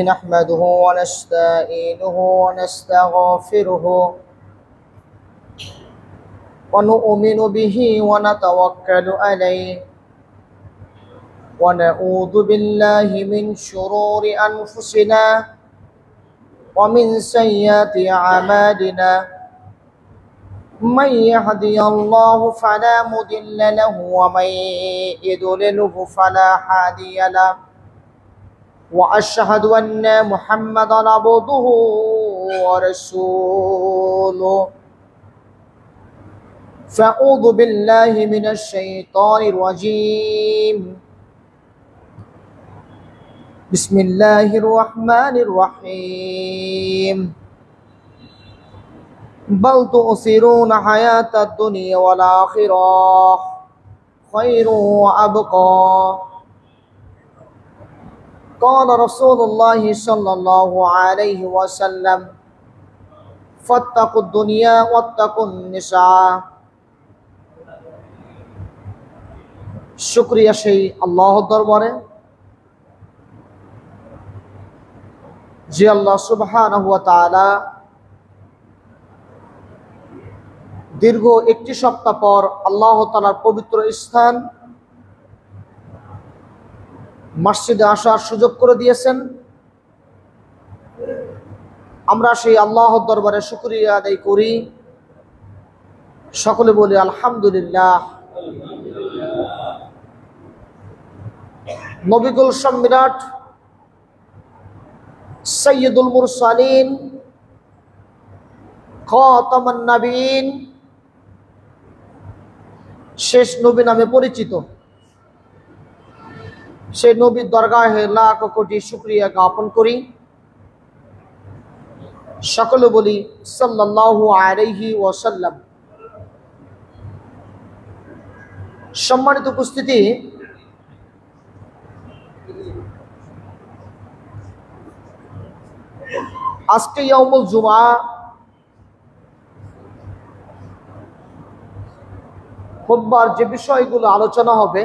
نحمده ونستعينه ونستغفره ونؤمن به ونتوكل عليه ونعوذ بالله من شرور أنفسنا ومن سيئات أعمالنا من يهدي الله فلا مضل له ومن يضلله فلا هادي له وأشهد أن محمدا عبده ورسوله فأعوذ بالله من الشيطان الرجيم بسم الله الرحمن الرحيم بل تؤثرون حياة الدنيا والآخرة خير وأبقى قال رسول الله صلى الله عليه وسلم فاتقوا الدنيا واتقوا النساء শুকরিয়া সেই আল্লাহর দরবারে যে আল্লাহ সুবহানাহু ওয়া তাআলা দীর্ঘ একটি সপ্তাহ পর আল্লাহ তাআলার পবিত্র স্থান মসজিদে আসার সুযোগ করে দিয়েছেন। আমরা সেই আল্লাহর দরবারে শুকরিয়া আদায় করি, সকলে বলি আলহামদুলিল্লাহ। নবিকুল সম্রাট সাইয়্যিদুল মুরসালিন খাতামুন নবীন শেষ নবী নামে পরিচিত সেই নবীর দরগাহে লাখ কোটি শুকরিয়া জ্ঞাপন করি, সকলে বলি সাল্লাল্লাহু আলাইহি ওয়াসাল্লাম। সম্মানিত উপস্থিতি, আজকে ইয়াউমুল জুমআ, খুতবার যে বিষয়গুলো আলোচনা হবে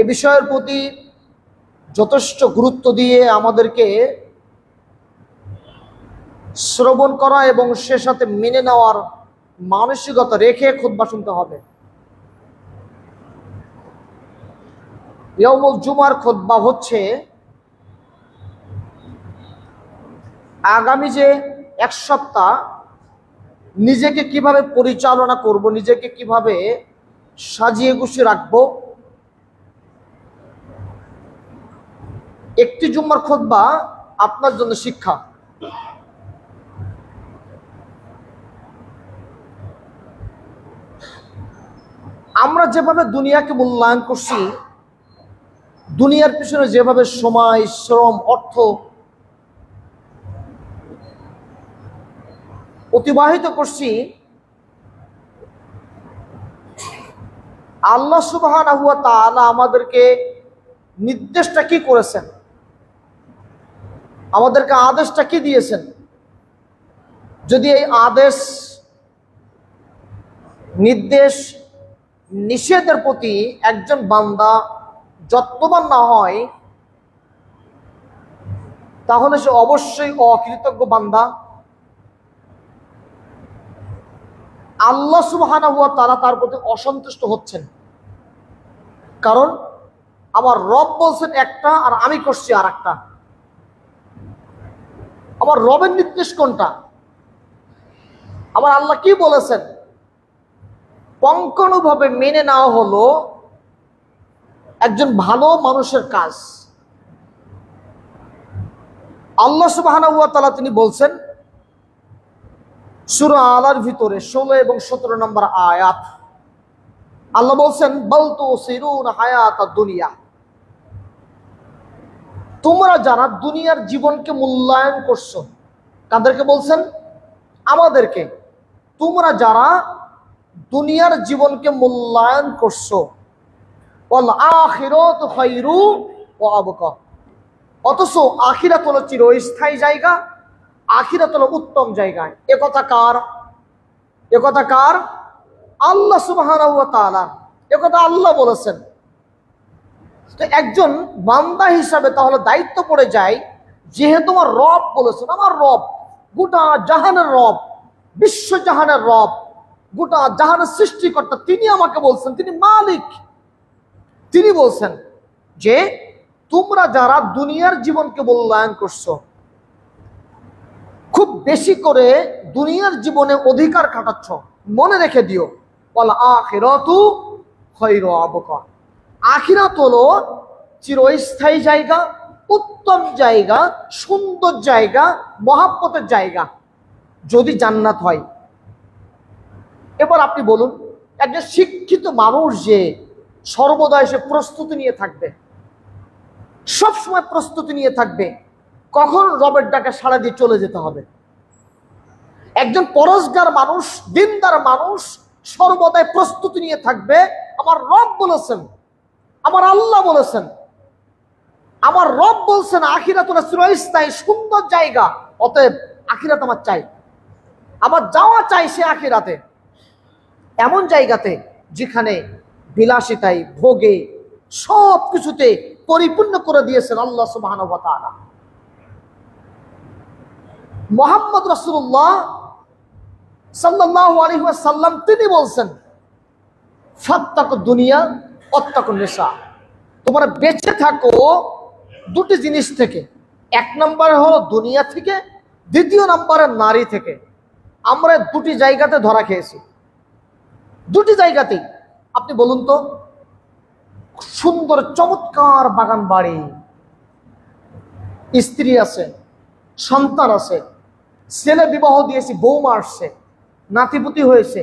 এ বিষয়ের প্রতি যথেষ্ট গুরুত্ব দিয়ে আমাদেরকে শ্রবণ করা এবং সে সাথে মেনে নেওয়ার মানসিকতা রেখে খুতবা শুনতে হবে। ইয়াউমুল জুমার খুতবা হচ্ছে আগামী যে এক সপ্তাহ নিজেকে কিভাবে পরিচালনা করব, নিজেকে কিভাবে সাজিয়ে গুছিয়ে রাখবো। একটি জুম্মার খুতবা আপনার জন্য শিক্ষা। আমরা যেভাবে দুনিয়াকে মূল্যায়ন করছি, দুনিয়ার পিছনে যেভাবে সময়, শ্রম, অর্থ অতিবাহিত করছি, আল্লাহ সুবহানাহু ওয়া তাআলা আমাদেরকে নির্দেশটা কি করেছেন, আমাদেরকে আদেশটা কি দিয়েছেন। যদি এই আদেশ, নির্দেশ, নিষেধের প্রতি একজন বান্দা যত্নবান না হয়, তাহলে সে অবশ্যই অকৃতজ্ঞ বান্দা। আল্লাহ সুবহানাহু ওয়া তাআলা তার প্রতি অসন্তুষ্ট হচ্ছেন, কারণ আমার রব বলছেন একটা আর আমি করছি আর একটা। আমার রবের নির্দেশ কোনটা, আমার আল্লাহ কি বলেছেন, পঙ্কানুভাবে মেনে নেওয়া হলো একজন ভালো মানুষের কাজ। আল্লাহ সুবহানাহু ওয়া তাআলা তিনি বলছেন সূরা আলার ভিতরে 16 এবং 17 নম্বর আয়াত, আল্লাহ বলছেন বাল তুসিরুন হায়াতাদ দুনিয়া, তোমরা যারা দুনিয়ার জীবনকে মূল্যায়ন করছো। কাদেরকে বলছেন? আমাদেরকে। তোমরা যারা দুনিয়ার জীবনকে মূল্যায়ন করছো, ওয়াল আখিরাতু খায়রু ওয়া আবকা, অথচ আখিরাত হলো চিরস্থায়ী জায়গা, আখিরাত হলো উত্তম জায়গায়। এ কথা কার? এ কথা কার? আল্লাহ সুবহানাহু ওয়া তাআলা। এ কথা আল্লাহ বলেছেন। তো একজন বান্দা হিসাবে তাহলে দায়িত্ব পড়ে যায়, যেহেতু আমার রব বলেছেন, আমার রব গোটা জাহানের রব, বিশ্ব জাহানের রব, গোটা জাহানের সৃষ্টিকর্তা, তিনি আমাকে বলছেন, তিনি মালিক, তিনি বলছেন যে তোমরা যারা দুনিয়ার জীবনকে মূল্যায়ন করছো, খুব বেশি করে দুনিয়ার জীবনে অধিকার খাটাচ্ছ, মনে রেখে দিও ওয়াল আখিরাতু খায়রু আবকা, আখিরাত হলো চিরস্থায়ী জায়গা, উত্তম জায়গা, সুন্দর জায়গা, মহাব্বতের জায়গা, যদি জান্নাত হয়। এবার আপনি বলুন, একজন শিক্ষিত মানুষ যে সর্বদা সে প্রস্তুতি নিয়ে থাকবে, সবসময় প্রস্তুতি নিয়ে থাকবে কখন রবের ডাকে সাড়া দিয়ে চলে যেতে হবে। একজন পরহেজগার মানুষ, দিনদার মানুষ সর্বদাই প্রস্তুতি নিয়ে থাকবে, আমার রব বলেছেন, আমার আল্লাহ বলেছেন, আমার রব বলছেন আখিরাত হলো চিরস্থায়ী সুন্দর জায়গা, অতএব আখিরাত আমার চাই, আমার যাওয়া চাই সে আখিরাতে, এমন জায়গাতে যেখানে বিলাসিতায় ভোগে সব কিছুতে পরিপূর্ণ করে দিয়েছেন আল্লাহ সুবহানাহু ওয়া তাআলা। মুহাম্মদ রাসূলুল্লাহ সাল্লাল্লাহু আলাইহি ওয়াসাল্লাম তিনি বলছেন, ফাত্তাকুদ দুনিয়া ওয়াত্তাকুন নিসা, তোমরা বেঁচে থাকো দুটি জিনিস থেকে, এক নম্বরে হলো দুনিয়া থেকে, দ্বিতীয় নম্বরে নারী থেকে। আমরা দুটি জায়গাতে ধরা খেয়েছি, দুটি জায়গাতেই। আপনি বলুন তো, সুন্দর চমৎকার বাগান বাড়ি, স্ত্রী আছে, সন্তান আছে, ছেলে বিবাহ দিয়েছি, বৌমা আসছে, নাতিপুতি হয়েছে,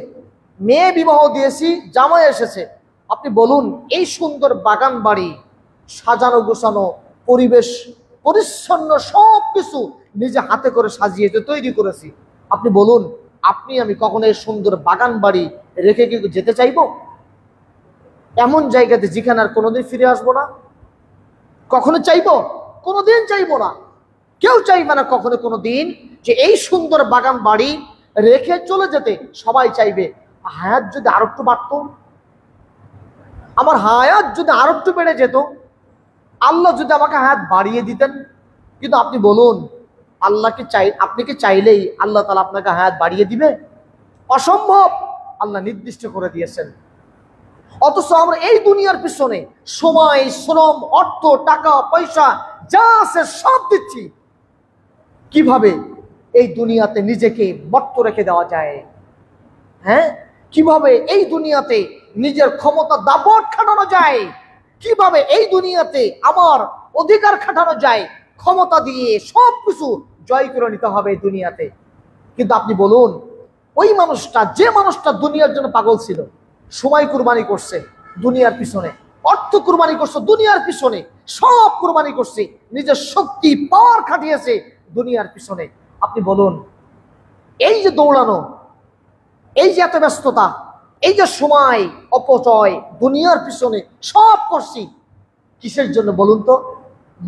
মেয়ে বিবাহ দিয়েছি, জামাই এসেছে। আপনি বলুন, এই সুন্দর বাগান বাড়ি, সাজানো গোছানো পরিবেশ, পরিচ্ছন্ন সব কিছু নিজে হাতে করে সাজিয়েছে, তৈরি করেছি। আপনি বলুন, আপনি আমি কখনো এই সুন্দর বাগান বাড়ি রেখে কি যেতে চাইবো এমন জায়গাতে যেখানে আর কোনোদিন ফিরে আসবো না? কখনো চাইবো? কোনোদিন চাইবো না, কেউ চাইবে না কখনো কোনোদিন যে এই সুন্দর বাগান বাড়ি রেখে চলে যেতে। সবাই চাইবে হায়াত যদি আরো একটু বাড়তো, আমার হায়াত যদি আরো একটু বেড়ে যেত, আল্লাহ যদি আমাকে হায়াত বাড়িয়ে দিতেন। কিন্তু আপনি বলুন, আল্লাহকে চাই, আপনি কি চাইলেই আল্লাহ তাআলা আপনাকে হায়াত বাড়িয়ে দিবে? অসম্ভব, আল্লাহ নির্দিষ্ট করে দিয়েছেন। অথচ আমরা এই দুনিয়ার পিছনে সময়, শ্রম, অর্থ, টাকা পয়সা যা আছে সব দিচ্ছি, কিভাবে এই দুনিয়াতে নিজেকে মত্ত রেখে দেওয়া যায়, হ্যাঁ, কিভাবে এই দুনিয়াতে নিজের ক্ষমতা দাপট খাটানো যায়, কিভাবে এই দুনিয়াতে আমার অধিকার খাটানো যায়, ক্ষমতা দিয়ে সব কিছু জয় করে নিতে হবে এই দুনিয়াতে। কিন্তু আপনি বলুন, ওই মানুষটা, যে মানুষটা দুনিয়ার জন্য পাগল ছিল, সময় কুরবানি করছে দুনিয়ার পিছনে, অর্থ কুরবানি করছে দুনিয়ার পিছনে, সব কুরবানি করছে, নিজের শক্তি পাওয়ার খাটিয়েছে দুনিয়ার পিছনে। আপনি বলুন, এই যে দৌড়ানো, এই যে এত ব্যস্ততা, এই যে সময় অপচয় দুনিয়ার পিছনে সব করছি, কিসের জন্য বলুন তো?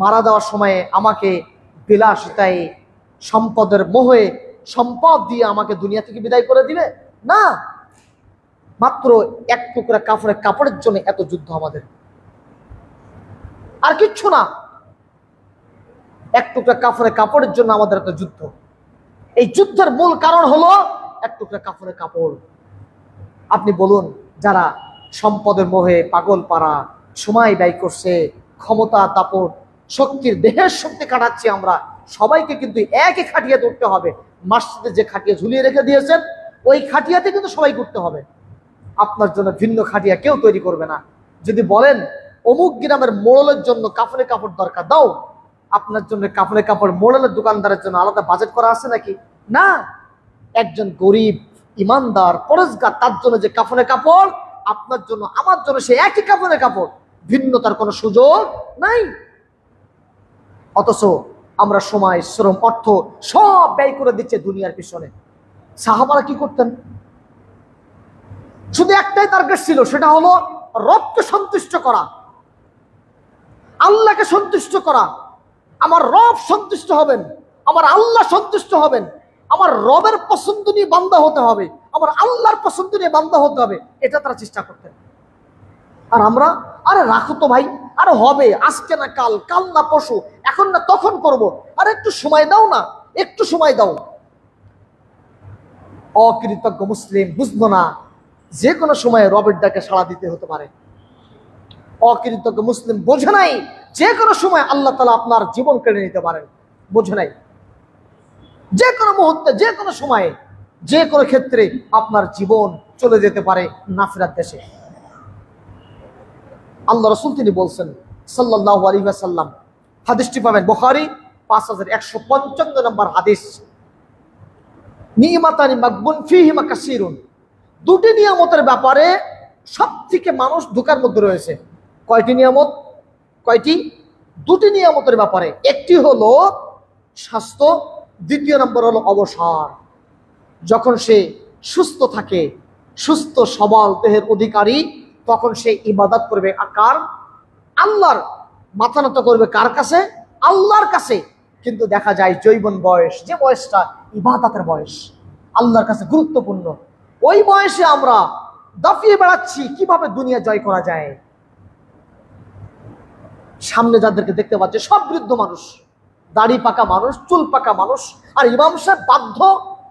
মারা যাওয়ার সময়ে আমাকে বিলাসিতায়, সম্পদের মোহে, সম্পদ দিয়ে আমাকে দুনিয়া থেকে বিদায় করে দিবে না। মাত্র এক টুকরা কাপড়ের জন্য এত যুদ্ধ আমাদের, আর কিচ্ছু না। এক টুকরা কাপড়ের জন্য আমাদের এত যুদ্ধ। এই যুদ্ধের মূল কারণ হলো এক টুকরা কাপড়। আপনি বলুন, যারা সম্পদের মোহে পাগল পারা, সময় ব্যয় করছে, ক্ষমতা দাপট, শক্তির, দেহের শক্তি কাটাচ্ছি আমরা, সবাইকে কিন্তু একই খাটিয়া উঠতে হবে। মসজিদে যে খাটিয়া ঝুলিয়ে রেখে দিয়েছেন, ওই খাটিয়াতে কিন্তু সবাই করতে হবে। আপনার জন্য ভিন্ন খাটিয়া কেউ তৈরি করবে না। যদি বলেন অমুক গ্রামের মোড়লের জন্য কাপড় দরকার, দাও, আপনার জন্য কাপড় মোড়লের দোকানদারের জন্য আলাদা বাজেট করা আছে নাকি? না। একজন গরিব, ইমানদার, পরেশগার, তার জন্য যে কাপড়, আপনার জন্য, আমার জন্য সে একই কাপড়, ভিন্নতার কোনো সুযোগ নাই। অথচ আমরা সময়, শ্রম, অর্থ সব ব্যয় করে দিচ্ছে দুনিয়ার পিছনে। সাহাবারা কি করতেন? শুধু একটাই টার্গেট ছিল, সেটা হলো রবকে সন্তুষ্ট করা, আল্লাহকে সন্তুষ্ট করা। আমার রব সন্তুষ্ট হবেন, আমার আল্লাহ সন্তুষ্ট হবেন, আমার রবের পছন্দ নিয়ে বান্দা হতে হবে, আমার আল্লাহর পছন্দ নিয়ে বান্দা হতে হবে, এটা তারা চেষ্টা করতেন। আর আমরা আরে রাখো তো ভাই, আরে হবে, আজকে না কাল, কাল না পরশু, এখন না তখন করব, আরে একটু সময় দাও না, একটু সময় দাও। অকৃতজ্ঞ মুসলিম বুঝলো না যে কোনো সময় রবের ডাকে সাড়া দিতে হতে পারে। অকৃতজ্ঞ মুসলিম বোঝে নাই যে কোনো সময় আল্লাহ তাআলা আপনার জীবন কেড়ে নিতে পারেন, বোঝে নাই যে কোনো মুহূর্তে, যে কোনো সময়ে, যে কোনো ক্ষেত্রে আপনার জীবন চলে যেতে পারে নাফিরাত দেশে। আল্লাহ রাসূল তিনি বলছেন সাল্লাল্লাহু আলাইহি ওয়াসাল্লাম, হাদিসটি পাবেন বুখারী 5155 নম্বর হাদিস, নি'মাতানি মাগবুন ফীহিমা কাসীরুন, দুটি নিয়ামতের ব্যাপারে সবথেকে মানুষ ধোঁকার মধ্যে রয়েছে। কয়টি নিয়ামত? কয়টি? দুটি নিয়ামতের ব্যাপারে। একটি হলো স্বাস্থ্য, দ্বিতীয় নম্বর হলো অবসর। যখন সে সুস্থ থাকে, সুস্থ সবল দেহের অধিকারী, তখন সে ইবাদত করবে কার? আল্লাহর। মাথা নত করবে কার কাছে? আল্লাহর কাছে। কিন্তু দেখা যায় যৌবন বয়স, যে বয়সটা ইবাদতের বয়স, আল্লাহর কাছে গুরুত্বপূর্ণ, ওই বয়সে আমরা দাফিয়ে বেড়াচ্ছি কিভাবে দুনিয়া জয় করা যায়। সামনে যাদেরকে দেখতে পাচ্ছে সব বৃদ্ধ মানুষ, দাড়ি পাকা মানুষ, চুল পাকা মানুষ, আর ইমাম সাহেব বাধ্য,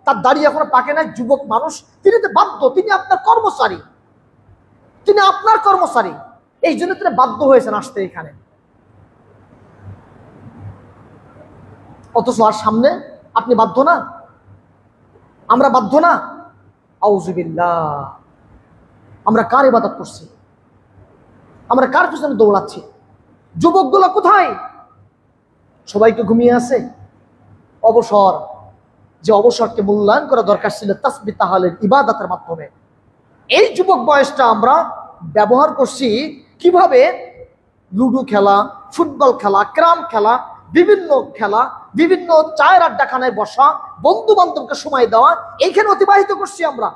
তার দাড়ি এখনো পাকে না, যুবক মানুষ, তিনি তো বাধ্য, তিনি আপনার কর্মচারী, তিনি আপনার কর্মচারী, এই জন্য তিনি বাধ্য হয়েছেন আসতে এখানে। অথচ আর সামনে আপনি বাধ্য না, আমরা বাধ্য না। আউযুবিল্লাহ, আমরা কার ইবাদত করছি? আমরা কার পিছনে দৌড়াচ্ছি? যুবকগুলো কোথায়? সবাইকে ঘুমিয়ে আছে। অবসর, যে অবসরকে মূল্যায়ন করা দরকার ছিল তাসবিহ তাহলিল ইবাদতের মাধ্যমে, এই যুবক বয়সটা আমরা ব্যবহার করছি কিভাবে? লুডো খেলা, ফুটবল খেলা, ক্যারাম খেলা, বিভিন্ন খেলা, বিভিন্ন চায়ের আড্ডাখানায় বসা, বন্ধু বান্ধবকে সময় দেওয়া, এইখানে অতিবাহিত করছি আমরা।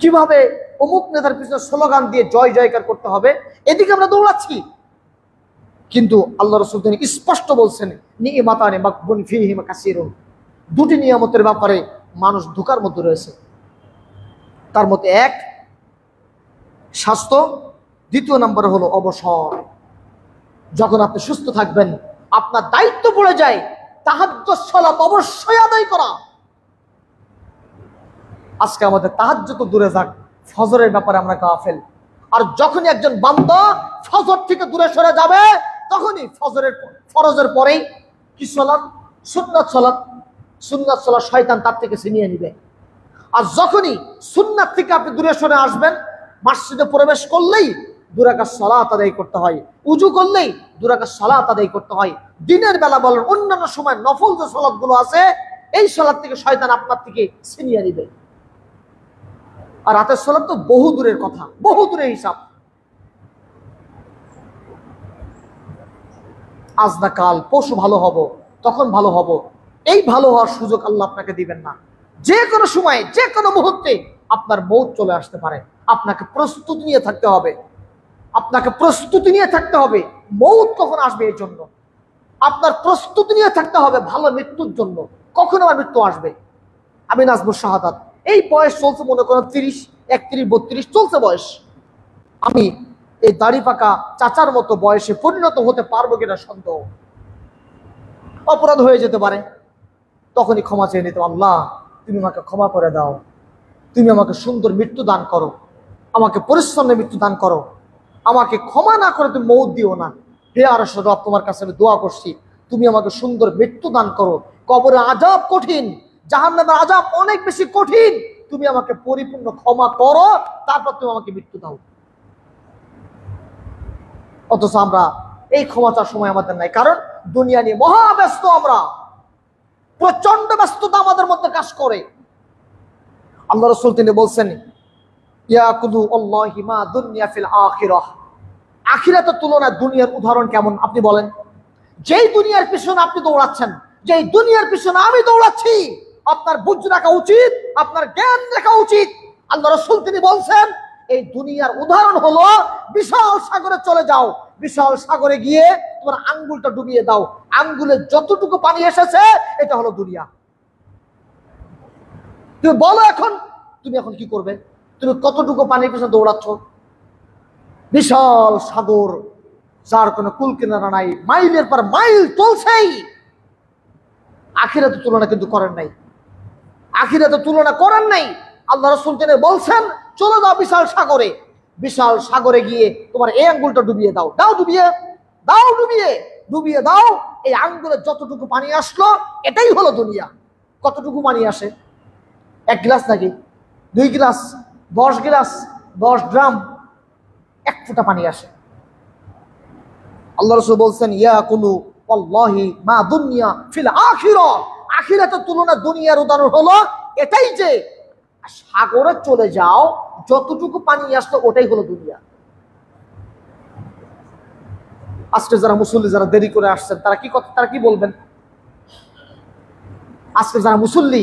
কিভাবে অমুক নেতার পিছনে স্লোগান দিয়ে জয় জয়কার করতে হবে, এদিকে আমরা দৌড়াচ্ছি। কিন্তু আল্লাহ রাসূল তিনি স্পষ্ট বলছেন, নি'মাতানি মাগবুন ফীহিমা কাসীরুন, দুটি নিয়ামতের ব্যাপারে মানুষ ধোঁকার মধ্যে রয়েছে। তার মধ্যে এক স্বাস্থ্য, দ্বিতীয় নম্বরে হলো অবসর। যখন আপনি সুস্থ থাকবেন, আপনার দায়িত্ব পড়ে যায় তাহাজ্জুদ সালাত অবশ্যই আদায় করা। আজকে আমাদের তাহাজ্জুদ তো দূরে যাক, ফজরের ব্যাপারে আমরা গাফেল। আর যখনই একজন বান্দা ফজর থেকে দূরে সরে যাবে, তখনই ফরজের পরেই কি সালাত? সুন্নাত সালাত। সুন্নাত সালাত শয়তান তার থেকে ছিনিয়ে নিবে। আর যখনই সুন্নাত থেকে আপনি দূরে সরে আসবেন, মসজিদে প্রবেশ করলেই 2 রাকাত সালাত আদায় করতে হয়, উযু করলেই 2 রাকাত সালাত আদায় করতে হয়। দিনের বেলা বলেন, অন্যান্য সময় নফল যে সালাতগুলো আছে, এই সালাত থেকে শয়তান আপনার থেকে ছিনিয়ে নিবে। আর রাতের সালাত তো বহু দূরের কথা, বহু দূরের হিসাব। আজ না কাল, পশু ভালো হব, তখন ভালো হব, এই ভালো হওয়ার সুযোগ আল্লাহ আপনাকে দিবেন না। যে কোনো সময়, যে কোনো মুহূর্তে আপনার মৌত চলে আসতে পারে। আপনাকে প্রস্তুতি নিয়ে থাকতে হবে, আপনাকে প্রস্তুতি নিয়ে থাকতে হবে মৌত কখন আসবে এই জন্য। আপনার প্রস্তুতি নিয়ে থাকতে হবে ভালো মৃত্যুর জন্য, কখন আমার মৃত্যু আসবে। আমি নাজমুস শাহাদাত, এই বয়স চলছে, মনে করেন 30, 31, 32 চলছে বয়স। আমি এই দাড়ি পাকা চাচার মতো বয়সে পরিণত হতে পারবো কিনা সন্দেহ। অপরাধ হয়ে যেতে পারে, তখনই ক্ষমা চেয়ে নিতে, আল্লাহ তুমি আমাকে ক্ষমা করে দাও, তুমি আমাকে সুন্দর মৃত্যু দান করো, আমাকে পরিশ্রমে মৃত্যু দান করো, আমাকে ক্ষমা না করে তুমি মৌত দিও না। হে আরশের রব, তোমার কাছে আমি দোয়া করছি, তুমি আমাকে সুন্দর মৃত্যু দান করো। কবরে আযাব কঠিন, জাহান্নামের আযাব অনেক বেশি কঠিন, তুমি আমাকে পরিপূর্ণ ক্ষমা করো, তারপর তুমি আমাকে মৃত্যু দাও। অথচ আমরা এই ক্ষমা চাওয়ার সময় আমাদের নাই, কারণ দুনিয়া নিয়ে মহা ব্যস্ত, আমরা প্রচন্ড ব্যস্ততা আমাদের মধ্যে কাজ করে। আল্লাহ রাসূল তিনি বলছেন, ইয়াকুদু আল্লাহি মা দুনিয়া ফিল আখিরাহ, আখিরাতের তুলনায় দুনিয়ার উদাহরণ কেমন আপনি বলেন? যেই দুনিয়ার পিছনে আপনি দৌড়াচ্ছেন, যেই দুনিয়ার পিছনে আমি দৌড়াচ্ছি, আপনার বুঝ রাখা উচিত, আপনার জ্ঞান রাখা উচিত। আল্লাহ রাসূল তিনি বলছেন, এই দুনিয়ার উদাহরণ হলো বিশাল সাগরে চলে যাও, বিশাল সাগরে গিয়ে তোমার আঙ্গুলটা ডুবিয়ে দাও, আঙ্গুলে যতটুকু পানি এসেছে এটা হলো দুনিয়া। তুমি বলো এখন, তুমি এখন কি করবে? তুমি কতটুকু পানির পিছনে দৌড়াচ্ছ? বিশাল সাগর, যার কোনো কুল কিনারা নাই, মাইলের পর মাইল চলছেই। আখিরাতে তুলনা কিন্তু করেন নাই, আখিরাতে তুলনা করেন নাই। আল্লাহ রাসূল তিনি বলছেন, চলে যাও বিশাল সাগরে, বিশাল সাগরে গিয়ে তোমার এই আঙ্গুলটা ডুবিয়ে দাও, ডুবিয়ে দাও। এই আঙ্গুলের যতটুকু পানি আসলো এটাই হলো দুনিয়া। কতটুকু পানি আসে? 1 গ্লাস নাকি 2 গ্লাস, 10 গ্লাস, 10 ড্রাম, 1 ফোঁটা পানি আসে। আল্লাহ রাসূল বলছেন, ইয়াকুলু ওয়াল্লাহি মা দুনিয়া ফিল আখিরাহ, আখিরাতের তুলনায় দুনিয়ার উদাহরণ হলো এটাই যে সাগরে চলে যাও, যতটুকু পানি আসলো ওটাই হলো দুনিয়া। আজকে যারা মুসল্লি, যারা দেরি করে আসছেন, তারা কি বলবেন? আজকে যারা মুসল্লি,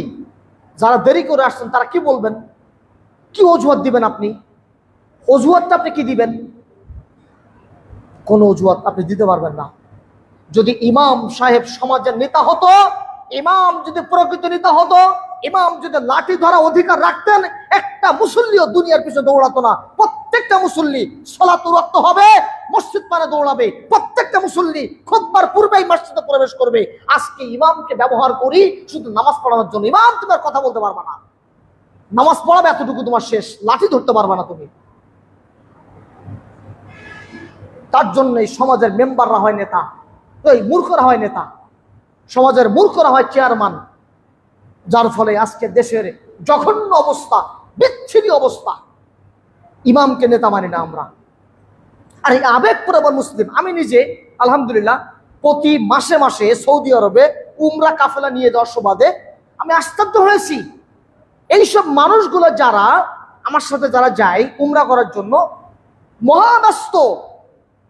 যারা দেরি করে আসছেন, তারা কি বলবেন? কি অজুহাত দিবেন আপনি? অজুহাতটা আপনি কি দিবেন? কোন অজুহাত আপনি দিতে পারবেন না। যদি ইমাম সাহেব সমাজের নেতা হতো, ইমাম যদি প্রকৃত নেতা হতো, ইমাম যদি লাঠি ধরা অধিকার রাখতেন, একটা মুসল্লিও দুনিয়ার পিছনে দৌড়াতো না। প্রত্যেকটা মুসল্লি সালাতুর ওয়াক্ত হবে, মসজিদ পানে দৌড়াবে। প্রত্যেকটা মুসল্লি খুতবার পূর্বেই মসজিদে প্রবেশ করবে। আজকে ইমামকে ব্যবহার করি শুধু নামাজ পড়ানোর জন্য। ইমাম, তুমি আর কথা বলতে পারবে না, নামাজ পড়াবে, এতটুকু তোমার শেষ, লাঠি ধরতে পারবে না তুমি। তার জন্যই সমাজের মেম্বাররা হয় নেতা, এই মূর্খরা হয় নেতা, সমাজের মূর্খরা হয় চেয়ারম্যান। যার ফলে আজকে দেশের জঘন্য অবস্থা, বিচ্ছিরি অবস্থা। ইমামকে নেতা মানি না আমরা। আর এই আবেগপ্রবণ মুসলিম, আমি নিজে আলহামদুলিল্লাহ প্রতি মাসে মাসে সৌদি আরবে উমরা কাফেলা নিয়ে যাওয়ার সুবাদে আমি আশ্চর্য হয়েছি। এইসব মানুষগুলো যারা আমার সাথে যারা যায় উমরা করার জন্য, মহাব্যস্ত,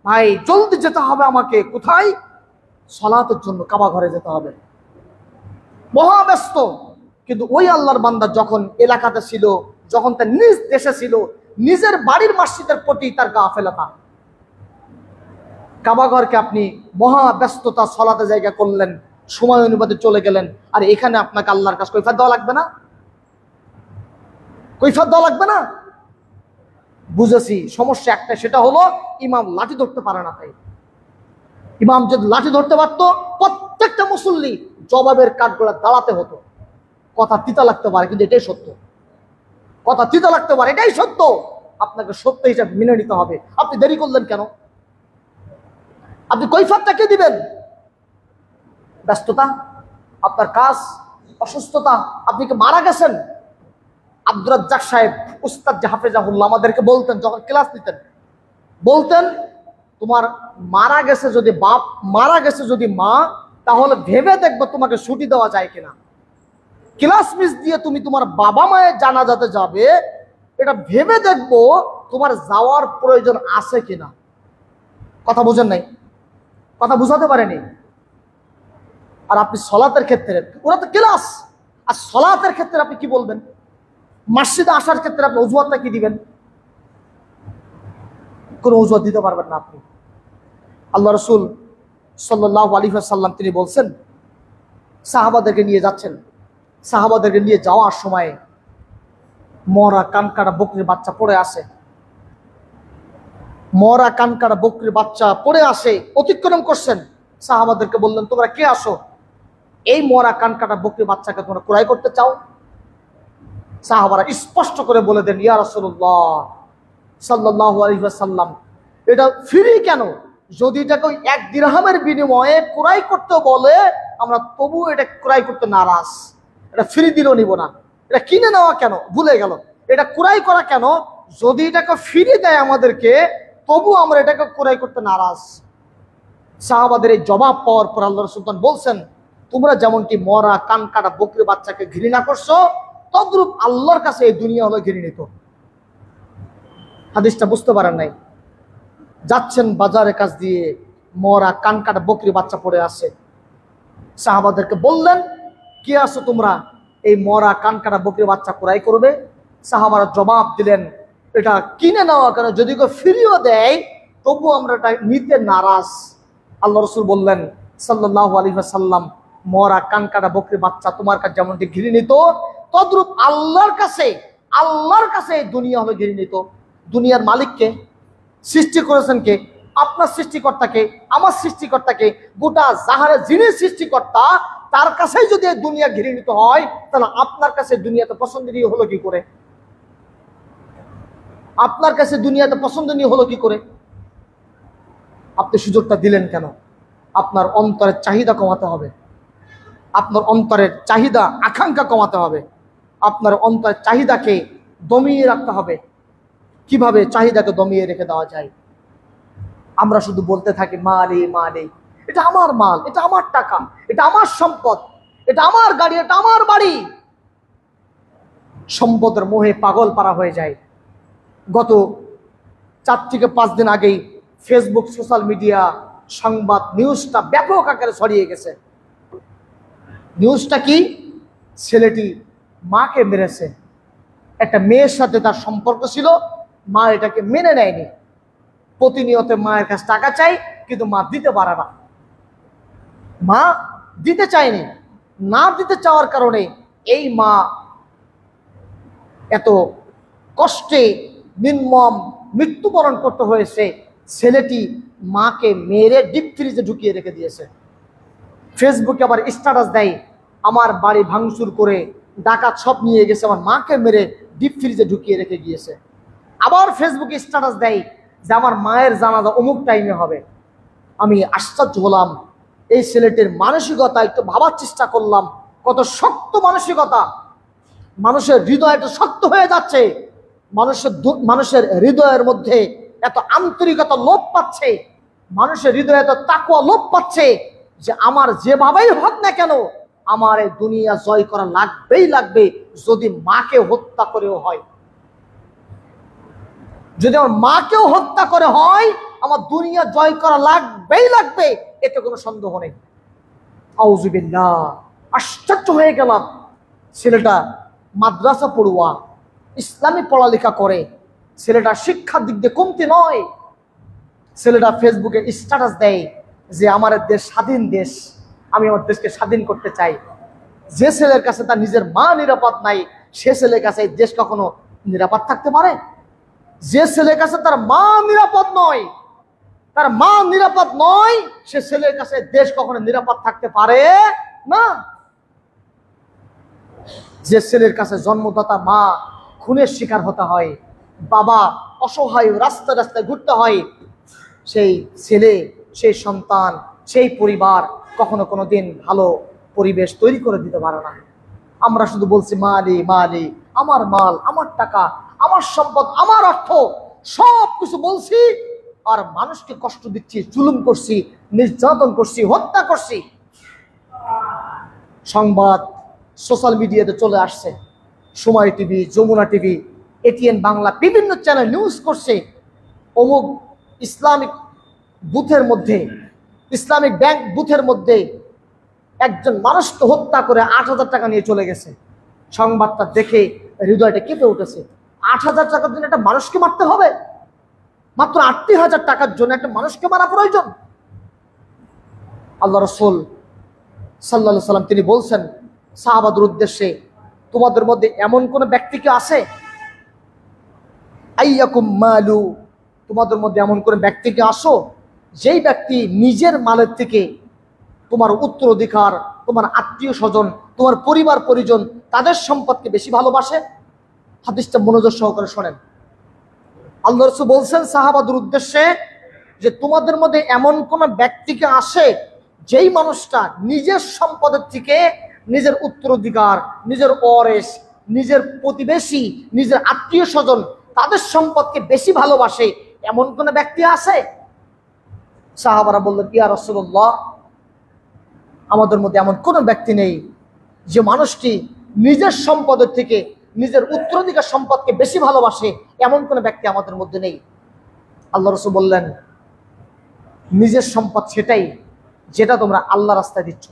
ভাই জলদি যেতে হবে আমাকে, কোথায়? সালাতের জন্য কাবা ঘরে যেতে হবে, মহাব্যস্ত। কিন্তু ওই আল্লাহর বান্দা যখন এলাকাতে ছিল, যখন তার নিজ দেশে ছিল, নিজের বাড়ির মসজিদের প্রতি তার গাফেলতা। কাবা ঘরকে আপনি মহাব্যস্ততা সালাতে জায়গা করলেন, সময় অনুপাতে চলে গেলেন, আর এখানে আপনাকে আল্লাহর কাছে কৈফিয়ত দেওয়া লাগবে না? কৈফিয়ত দেওয়া লাগবে না? বুঝেছি, সমস্যা একটা, সেটা হলো ইমাম লাঠি ধরতে পারে না। তাই ইমাম যদি লাঠি ধরতে পারতো, প্রত্যেকটা মুসল্লি জবাবের কাঠগড়া দাঁড়াতে হতো। কথা তিতা লাগতে পারে, কিন্তু এটাই সত্য। কথা তিতা লাগতে পারে, এটাই সত্য। আপনাকে সত্য হিসাবে মেনে নিতে হবে। আপনি দেরি করলেন কেন? আপনি কৈফিয়তটা কে দিবেন? ব্যস্ততা, আপনার কাজ, অসুস্থতা, আপনি কি মারা গেছেন? আব্দুর রাজ্জাক সাহেব, উস্তাদ হাফেজাহুল্লাহ আমাদেরকে বলতেন, যখন ক্লাস নিতেন, বলতেন, তোমার মারা গেছে যদি বাপ, মারা গেছে যদি মা, তাহলে ভেবে দেখবো তোমাকে ছুটি দেওয়া যায় কিনা। ক্লাস মিস দিয়ে তুমি তোমার বাবা মায়ের জানাজাতে যাবে, এটা ভেবে দেখবো তোমার যাওয়ার প্রয়োজন আছে কিনা। কথা বুঝেন নাই? কথা বুঝাতে পারেনি। আর আপনি সলাতের ক্ষেত্রে, ওরা তো ক্লাস, আর সলাতের ক্ষেত্রে আপনি কি বলবেন? মসজিদে আসার ক্ষেত্রে আপনি অজুহাতটা কি দিবেন? কোন অজুহাত দিতে পারবেন না আপনি। আল্লাহ রাসূল সাল্লাল্লাহু আলাইহি ওয়াসাল্লাম তিনি বলছেন, সাহাবাদেরকে নিয়ে যাচ্ছেন, সাহাবাদেরকে নিয়ে যাওয়ার সময় মরা কানকাটা বকরির বাচ্চা পড়ে আসে, মরা কানকাটা বকরির বাচ্চা পড়ে আসে, অতিক্রম করছেন। সাহাবাদেরকে বললেন, তোমরা কে আসো? এই মরা কানকাটা বকরির বাচ্চাকে তোমরা ক্রয় করতে চাও? সাহাবারা স্পষ্ট করে বলে দেন, ইয়া রাসূলুল্লাহ সাল্লাল্লাহু আলাইহি ওয়াসাল্লাম, এটা ফ্রি কেন? যদি এটাকে 1 দিরহামের বিনিময়ে ক্রয় করতে বলে, আমরা তবু এটা ক্রয় করতে নারাজ। এটা ফ্রি দিলেও নিব না। এটা কিনে নেওয়া কেন? ভুলে গেল। এটা ক্রয় করা কেন? যদি এটাকে ফ্রি দেয় আমাদেরকে, তবু আমরা এটাকে ক্রয় করতে নারাজ। সাহাবাদের এই জবাব পাওয়ার পর আল্লাহ রাসূল বলছেন, তোমরা যেমনটি মরা কানকাটা বকরি বাচ্চাকে ঘৃণা করছো, তদ্রূপ আল্লাহর কাছে এই দুনিয়া হলো ঘৃণিত। হাদিসটা বুঝতে পারেন নাই? যাচ্ছেন বাজারের কাছ দিয়ে, মরা কানকাটা বকরি বাচ্চা পড়ে আসে। সাহাবাদেরকে বললেন, কে আছো তোমরা? এই মরা কানকাটা বকরি বাচ্চা ক্রয় করবে? সাহাবারা জবাব দিলেন, এটা কিনে নেওয়া কেন? যদি কেউ ফ্রিও দেয় তবু আমরা এটা নিতে নারাজ। আল্লাহ রাসূল বললেন সাল্লাল্লাহু আলাইহি ওয়াসাল্লাম, মরা কানকাটা বকরি বাচ্চা তোমার কাছে যেমনটি ঘৃণিত, তদ্রূপ আল্লাহর কাছে আল্লাহর কাছে এই দুনিয়া হলো ঘৃণিত। দুনিয়ার মালিককে, সৃষ্টি করেছেন কে? আপনার সৃষ্টিকর্তাকে, আমার সৃষ্টিকর্তাকে, গোটা জাহারের যিনি সৃষ্টিকর্তা তার কাছেই যদি এই দুনিয়া ঘৃণিত হয়, তাহলে আপনার কাছে দুনিয়াতে পছন্দনীয় হলো কি করে? আপনার কাছে দুনিয়াতে পছন্দনীয় হলো কি করে? আপনি সুযোগটা দিলেন কেন? আপনার অন্তরের চাহিদা কমাতে হবে, আপনার অন্তরের চাহিদা আকাঙ্ক্ষা কমাতে হবে, আপনার অন্তরের চাহিদাকে দমিয়ে রাখতে হবে। কিভাবে চাহিদাকে দমিয়ে রেখে দেওয়া যায়? আমরা শুধু বলতে থাকি মালি মালি, এটা আমার মাল, এটা আমার টাকা, এটা আমার সম্পদ, এটা আমার গাড়ি, এটা আমার বাড়ি। সম্পদের মোহে পাগল পারা হয়ে যায়। গত 4 থেকে 5 দিন আগেই ফেসবুক, সোশ্যাল মিডিয়া, সংবাদ, নিউজটা ব্যাপক আকারে ছড়িয়ে গেছে। নিউজটা কি? ছেলেটি মাকে মেরেছে। একটা মেয়ের সাথে তার সম্পর্ক ছিল, মা এটাকে মেনে নেয়নি। প্রতিনিয়ত মায়ের কাছে টাকা চাই, কিন্তু মা দিতে পারে না। মা দিতে চায়নি, না দিতে চাওয়ার কারণে এই মা এত কষ্টে নির্মম মৃত্যুবরণ করতে হয়েছে। ছেলেটি মাকে মেরে ডিপ ফ্রিজে ঢুকিয়ে রেখে দিয়েছে। ফেসবুকে আবার স্ট্যাটাস দেয়, আমার বাড়ি ভাঙচুর করে ডাকাত সব নিয়ে গেছে, আমার মাকে মেরে ডিপ ফ্রিজে ঢুকিয়ে রেখে গিয়েছে। আবার ফেসবুকে স্ট্যাটাস দেয় যে আমার মায়ের জানাজা অমুক টাইমে হবে। আমি আশ্চর্য হলাম। এই ছেলেটির মানসিকতা একটু ভাবার চেষ্টা করলাম, কত শক্ত মানসিকতা। মানুষের হৃদয় এত শক্ত হয়ে যাচ্ছে, মানুষের হৃদয়ের মধ্যে এত আন্তরিকতা লোপ পাচ্ছে, মানুষের হৃদয়ে এত তাকওয়া লোপ পাচ্ছে যে আমার যেভাবেই হোক না কেন আমার এই দুনিয়া জয় করা লাগবেই লাগবে, যদি মাকে হত্যা করেও হয়। যদি আমার মাকেও হত্যা করে হয়, আমার দুনিয়া জয় করা লাগবেই লাগবে, এতে কোনো সন্দেহ নেই। আউযুবিল্লাহ। আশ্চর্য হয়ে গেলাম। ছেলেটা মাদ্রাসা পড়ুয়া, ইসলামী পড়ালেখা করে, ছেলেটা শিক্ষার দিক দিয়ে কমতি নয়। ছেলেটা ফেসবুকে স্ট্যাটাস দেয় যে আমার দেশ স্বাধীন দেশ, আমি আমার দেশকে স্বাধীন করতে চাই। যে ছেলের কাছে তার নিজের মা নিরাপদ নাই, সে ছেলের কাছে এই দেশ কখনো নিরাপদ থাকতে পারে? যে ছেলের কাছে তার মা নিরাপদ নয়, তার মা নিরাপদ নয়, সে ছেলের কাছে দেশ কখনো নিরাপদ থাকতে পারে না। যে ছেলের কাছে জন্মদাতা মা খুনের শিকার হতে হয়, বাবা অসহায় রাস্তায় রাস্তায় ঘুরতে হয়, সেই ছেলে, সেই সন্তান, সেই পরিবার কখনো কোনো দিন ভালো পরিবেশ তৈরি করে দিতে পারে না। আমরা শুধু বলছি মালি মালি, আমার মাল, আমার টাকা, আমার সম্পদ, আমার অর্থ, সব কিছু বলছি, আর মানুষকে কষ্ট দিচ্ছি, জুলুম করছি, নির্যাতন করছি, হত্যা করছি। সংবাদ সোশ্যাল মিডিয়াতে চলে আসছে, Somoy TV, Jamuna TV, ATN Bangla, বিভিন্ন চ্যানেল নিউজ করছে অমুক ইসলামিক বুথের মধ্যে, ইসলামিক ব্যাংক বুথের মধ্যে একজন মানুষকে হত্যা করে 8,000 টাকা নিয়ে চলে গেছে। সংবাদটা দেখে হৃদয়টা কেঁপে উঠেছে। 8,000 টাকার জন্য একটা মানুষকে মারতে হবে? মাত্র 80,000 টাকার জন্য একটা মানুষকে মারা প্রয়োজন? আল্লাহ রাসূল সাল্লাল্লাহু আলাইহি সাল্লাম তিনি বলছেন সাহাবাদের উদ্দেশ্যে, তোমাদের মধ্যে এমন কোন ব্যক্তি কি আছে, আইয়াকুম মালু, তোমাদের মধ্যে এমন কোন ব্যক্তি কি আসো যেই ব্যক্তি নিজের মালের থেকে তোমার উত্তরাধিকার, তোমার আত্মীয় স্বজন, তোমার পরিবার পরিজন, তাদের সম্পদকে বেশি ভালোবাসে? হাদিসটা মনোযোগ সহকারে শোনেন। আল্লাহ রাসূল বলছেন সাহাবাদের উদ্দেশ্যে যে তোমাদের মধ্যে এমন কোন ব্যক্তিকে আসে যেই মানুষটা নিজের সম্পদের থেকে নিজের উত্তরাধিকার, নিজের ওয়ারিস, নিজের প্রতিবেশী, নিজের আত্মীয় স্বজন, তাদের সম্পদকে বেশি ভালোবাসে, এমন কোন ব্যক্তি আছে? সাহাবারা বললেন ইয়া রাসূলুল্লাহ, আমাদের মধ্যে এমন কোন ব্যক্তি নেই যে মানুষটি নিজের সম্পদের থেকে নিজের উত্তরাধিকার সম্পদকে বেশি ভালোবাসে, এমন কোন ব্যক্তি আমাদের মধ্যে নেই। আল্লাহ রাসূল বললেন নিজের সম্পদ সেটাই যেটা তোমরা আল্লাহ রাস্তায় দিচ্ছ,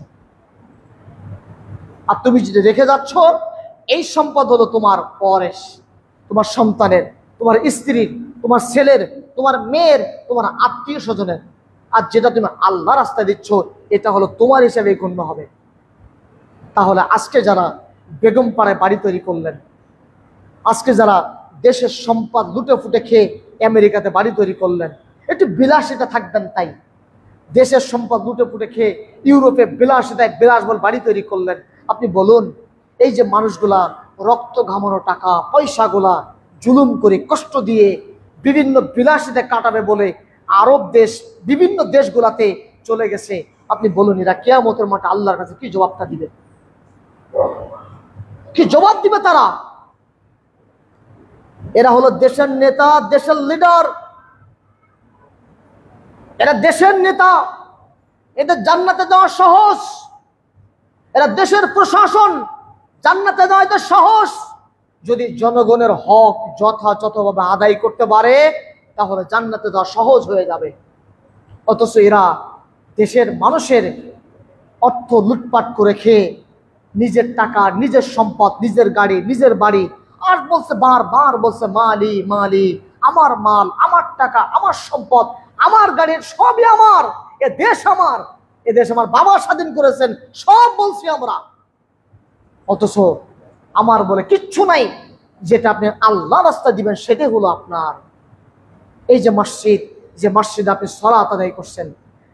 আর তুমি যেটা রেখে যাচ্ছ এই সম্পদ হলো তোমার ওয়ারিস, তোমার সন্তানের, তোমার স্ত্রীর, তোমার ছেলের, তোমার মেয়ের, তোমার আত্মীয় স্বজনের। আর যেটা তুমি আল্লাহ রাস্তায় দিচ্ছ এটা হলো তোমার হিসাবে গণ্য হবে। তাহলে আজকে যারা বেগম পাড়ায় বাড়ি তৈরি করলেন, আজকে যারা দেশের সম্পদ লুটে ফুটে খেয়ে আমেরিকাতে বাড়ি তৈরি করলেন, একটু বিলাসিতা থাকবেন, তাই দেশের সম্পদ লুটে ফুটে খেয়ে ইউরোপে বিলাসিতায় বিলাসবহুল বাড়ি তৈরি করলেন। আপনি বলুন, এই যে মানুষগুলা রক্ত ঘামানো টাকা পয়সাগুলা জুলুম করে কষ্ট দিয়ে বিভিন্ন বিলাসিতায় কাটাবে বলে আরব দেশ বিভিন্ন দেশগুলাতে চলে গেছে, আপনি বলুন এরা কিয়ামতের মাঠে আল্লাহর কাছে কি জবাবটা দিবে? কি জবাব দিবে তারা? এরা হলো দেশের নেতা, দেশের লিডার, এরা দেশের নেতা, এদের জান্নাতে যাওয়া সহজ। এরা দেশের প্রশাসন, জান্নাতে যাওয়া এদের সহজ। যদি জনগণের হক যথাযথভাবে আদায় করতে পারে তাহলে জান্নাতে যাওয়া সহজ হয়ে যাবে। অথচ এরা দেশের মানুষের অর্থ লুটপাট করে খেয়ে নিজের টাকা, নিজের সম্পদ, নিজের গাড়ি, নিজের বাড়ি, আর বলছে বারবার বলছে মালি মালি, আমার মাল, আমার টাকা, আমার সম্পদ, আমার গাড়ির সবই আমার, এ দেশ আমার, এ দেশ আমার বাবা স্বাধীন করেছেন, সব বলছি আমরা। অথচ আমার বলে কিচ্ছু নাই। যেটা আপনি আল্লাহ রাস্তা দিবেন সেটাই হলো আপনার। এই যে মসজিদ, যে মসজিদে আপনি সালাত আদায় করছেন,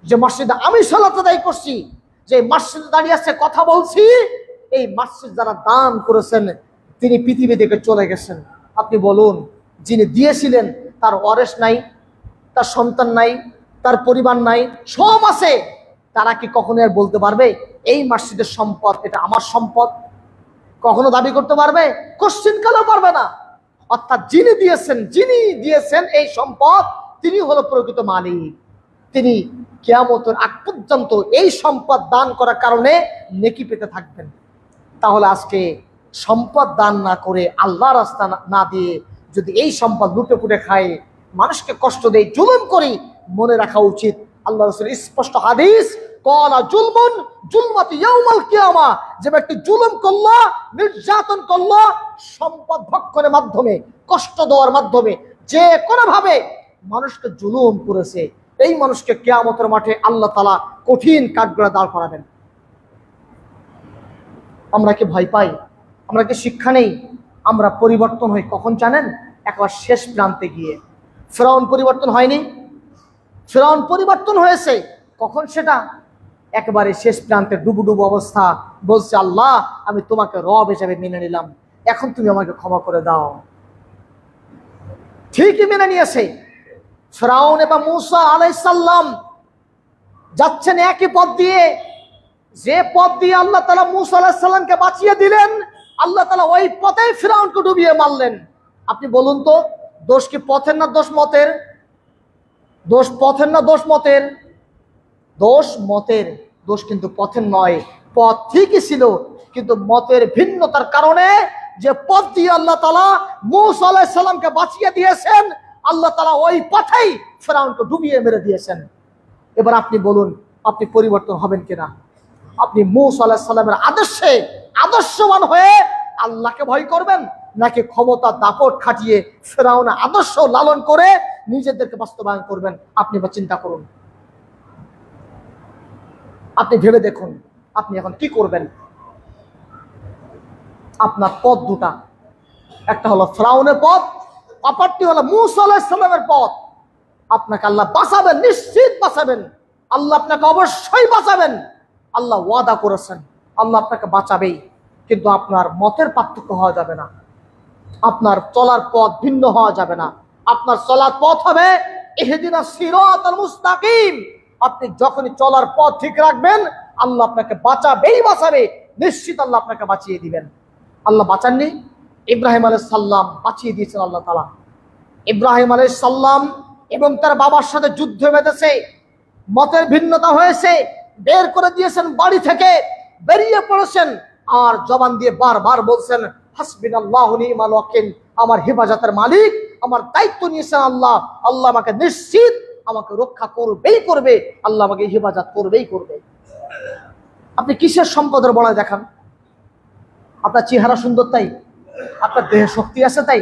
যে মসজিদে আমি সালাত আদায় করছি, যে মসজিদে দাঁড়িয়ে আছে কথা বলছি, এই মসজিদ যারা দান করেছেন তিনি পৃথিবী থেকে চলে গেছেন। আপনি বলুন, যিনি দিয়েছিলেন তার ওয়ারিশ নাই, তার সন্তান নাই, তার পরিবার নাই, সব আছে, তারা কি কখনো আর বলতে পারবে এই মসজিদের সম্পদ এটা আমার সম্পদ? কখনো দাবি করতে পারবে? কোশ্চিন কালেও পারবে না। অর্থাৎ যিনি দিয়েছেন এই সম্পদ, তিনি হলো প্রকৃত মালিক। তিনি কিয়ামতের আগ পর্যন্ত এই সম্পদ দান করার কারণে নেকি পেতে থাকবেন। তাহলে আজকে সম্পদ দান না করে আল্লাহ রাস্তা না দিয়ে যদি এই সম্পদ লুটে পুটে খায়, মানুষকে কষ্ট দেয়, জুলুম করি, মনে রাখা উচিত আল্লাহ রাসূলের স্পষ্ট হাদিস, ক্বালা জুলমুন জুলমাতু ইয়াউমাল কিয়ামা, যে ব্যক্তি জুলুম করলো, নির্যাতন করলো, সম্পদ ভক্ষণের মাধ্যমে, কষ্ট দেওয়ার মাধ্যমে, যে কোনো ভাবে মানুষকে জুলুম করেছে, এই মানুষকে কিয়ামতের মাঠে আল্লাহ তাআলা কঠিন কাঠগড়ায় দাঁড় করাবেন। আমরা কি ভয় পাই? আমরা কি শিক্ষা নেই? আমরা পরিবর্তন হই কখন জানেন? একবার শেষ প্রান্তে গিয়ে। ফিরআউন পরিবর্তন হয়নি? ফিরআউন পরিবর্তন হয়েছে কখন? সেটা একেবারে শেষ প্রান্তে ডুবুডুবু অবস্থা, বলছে আল্লাহ আমি তোমাকে রব হিসেবে মেনে নিলাম, এখন তুমি আমাকে ক্ষমা করে দাও। ঠিকই মেনে নিয়েছে। ফিরআউন এবং মূসা আলাইহিস সালাম যাচ্ছেন একই পথ দিয়ে, যে পথ দিয়ে আল্লাহ তাআলা মূসা আলাইহিস সালামকে বাঁচিয়ে দিলেন, আল্লাহ তাআলা ওই পথেই ফিরআউনকে ডুবিয়ে মারলেন। আপনি বলুন তো, দোষ কি পথের না দোষ মতের? দোষ পথের না দোষ মতের? দোষ মতের, দোষ কিন্তু পথের নয়। পথ ঠিকই ছিল, কিন্তু মতের ভিন্নতার কারণে যে পথ দিয়ে আল্লাহ তাআলা মূসা আলাইহিস সালামকে বাঁচিয়ে দিয়েছেন, আল্লাহ তাআলা ওই পথেই ফিরআউনকে ডুবিয়ে মেরে দিয়েছেন। এবার আপনি বলুন, আপনি পরিবর্তন হবেন কিনা? আপনি মূসা আলাইহিস সালামের আদর্শে আদর্শবান হয়ে আল্লাহকে ভয় করবেন, নাকি ক্ষমতা দাপট খাটিয়ে ফিরআউনের আদর্শ লালন করে নিজেদেরকে বাস্তবায়ন করবেন? আপনি বা চিন্তা করুন, আপনি ভেবে দেখুন, আপনি এখন কি করবেন? আপনার পথ দুটা, একটা হলো ফিরআউনের পথ, অপরটি হলো মূসা আলাইহিস সালামের পথ। আপনাকে আল্লাহ বাঁচাবেন, নিশ্চিত বাঁচাবেন, আল্লাহ আপনাকে অবশ্যই বাঁচাবেন। আল্লাহ ওয়াদা করেছেন আল্লাহ আপনাকে বাঁচাবেই, কিন্তু আপনার মতের পার্থক্য হওয়া যাবে না, আপনার চলার পথ ভিন্ন হওয়া যাবে না। আপনার চলার পথ হবে ইহদিনাস সিরাতাল মুস্তাকিম। আপনি যখনই চলার পথ ঠিক রাখবেন, আল্লাহ আপনাকে বাঁচাবে, নিশ্চিত আল্লাহ আপনাকে বাঁচিয়ে দিবেন। আল্লাহ বাঁচাননি? ইব্রাহিম আলাইহিস সালাম বাঁচিয়ে দিয়েছেন আল্লাহ তাআলা। ইব্রাহিম আলাইহিস সালাম এবং তার বাবার সাথে যুদ্ধ বেঁধেছে, মতের ভিন্নতা হয়েছে, বের করে দিয়েছেন বাড়ি থেকে, বেরিয়ে পড়েছেন, আর জবান দিয়ে বারবার বলছেন হাসবিনাল্লাহু নি'মাল ওয়াকিল, আমার হেফাজতের মালিক, আমার দায়িত্ব নিয়েছেন আল্লাহ, আল্লাহ আমাকে নিশ্চিত আমাকে রক্ষা করবে, আল্লাহ আমাকে হেফাজত করবে। আপনি কিসের সম্পদের বড়াই দেখান? আপনার চেহারা সুন্দর তাই? আপনার দেহে শক্তি আছে তাই?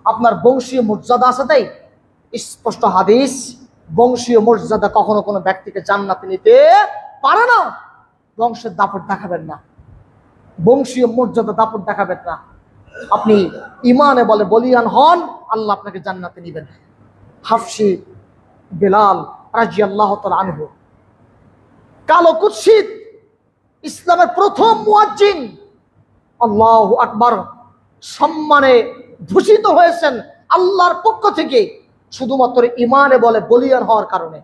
আপনার বংশীয় মর্যাদা আছে তাই? স্পষ্ট হাদিস, বংশীয় মর্যাদা কখনো কোনো ব্যক্তিকে জান্নাতে নিতে পারে না। বংশের দাপট দেখাবেন না, বংশীয় মর্যাদা দাপট দেখাবেন না। আপনি ইমানে বলে বলিয়ান হন, আল্লাহ আপনাকে জান্নাতে নিবেন। হাফসি বেলাল রাদিয়াল্লাহু তাআলা আনহু, কালো কুৎসিত ইসলামের প্রথম মুয়াজ্জিন, আল্লাহু আকবার, সম্মানে ভূষিত হয়েছেন আল্লাহর পক্ষ থেকে শুধুমাত্র ইমানে বলে বলিয়ান হওয়ার কারণে।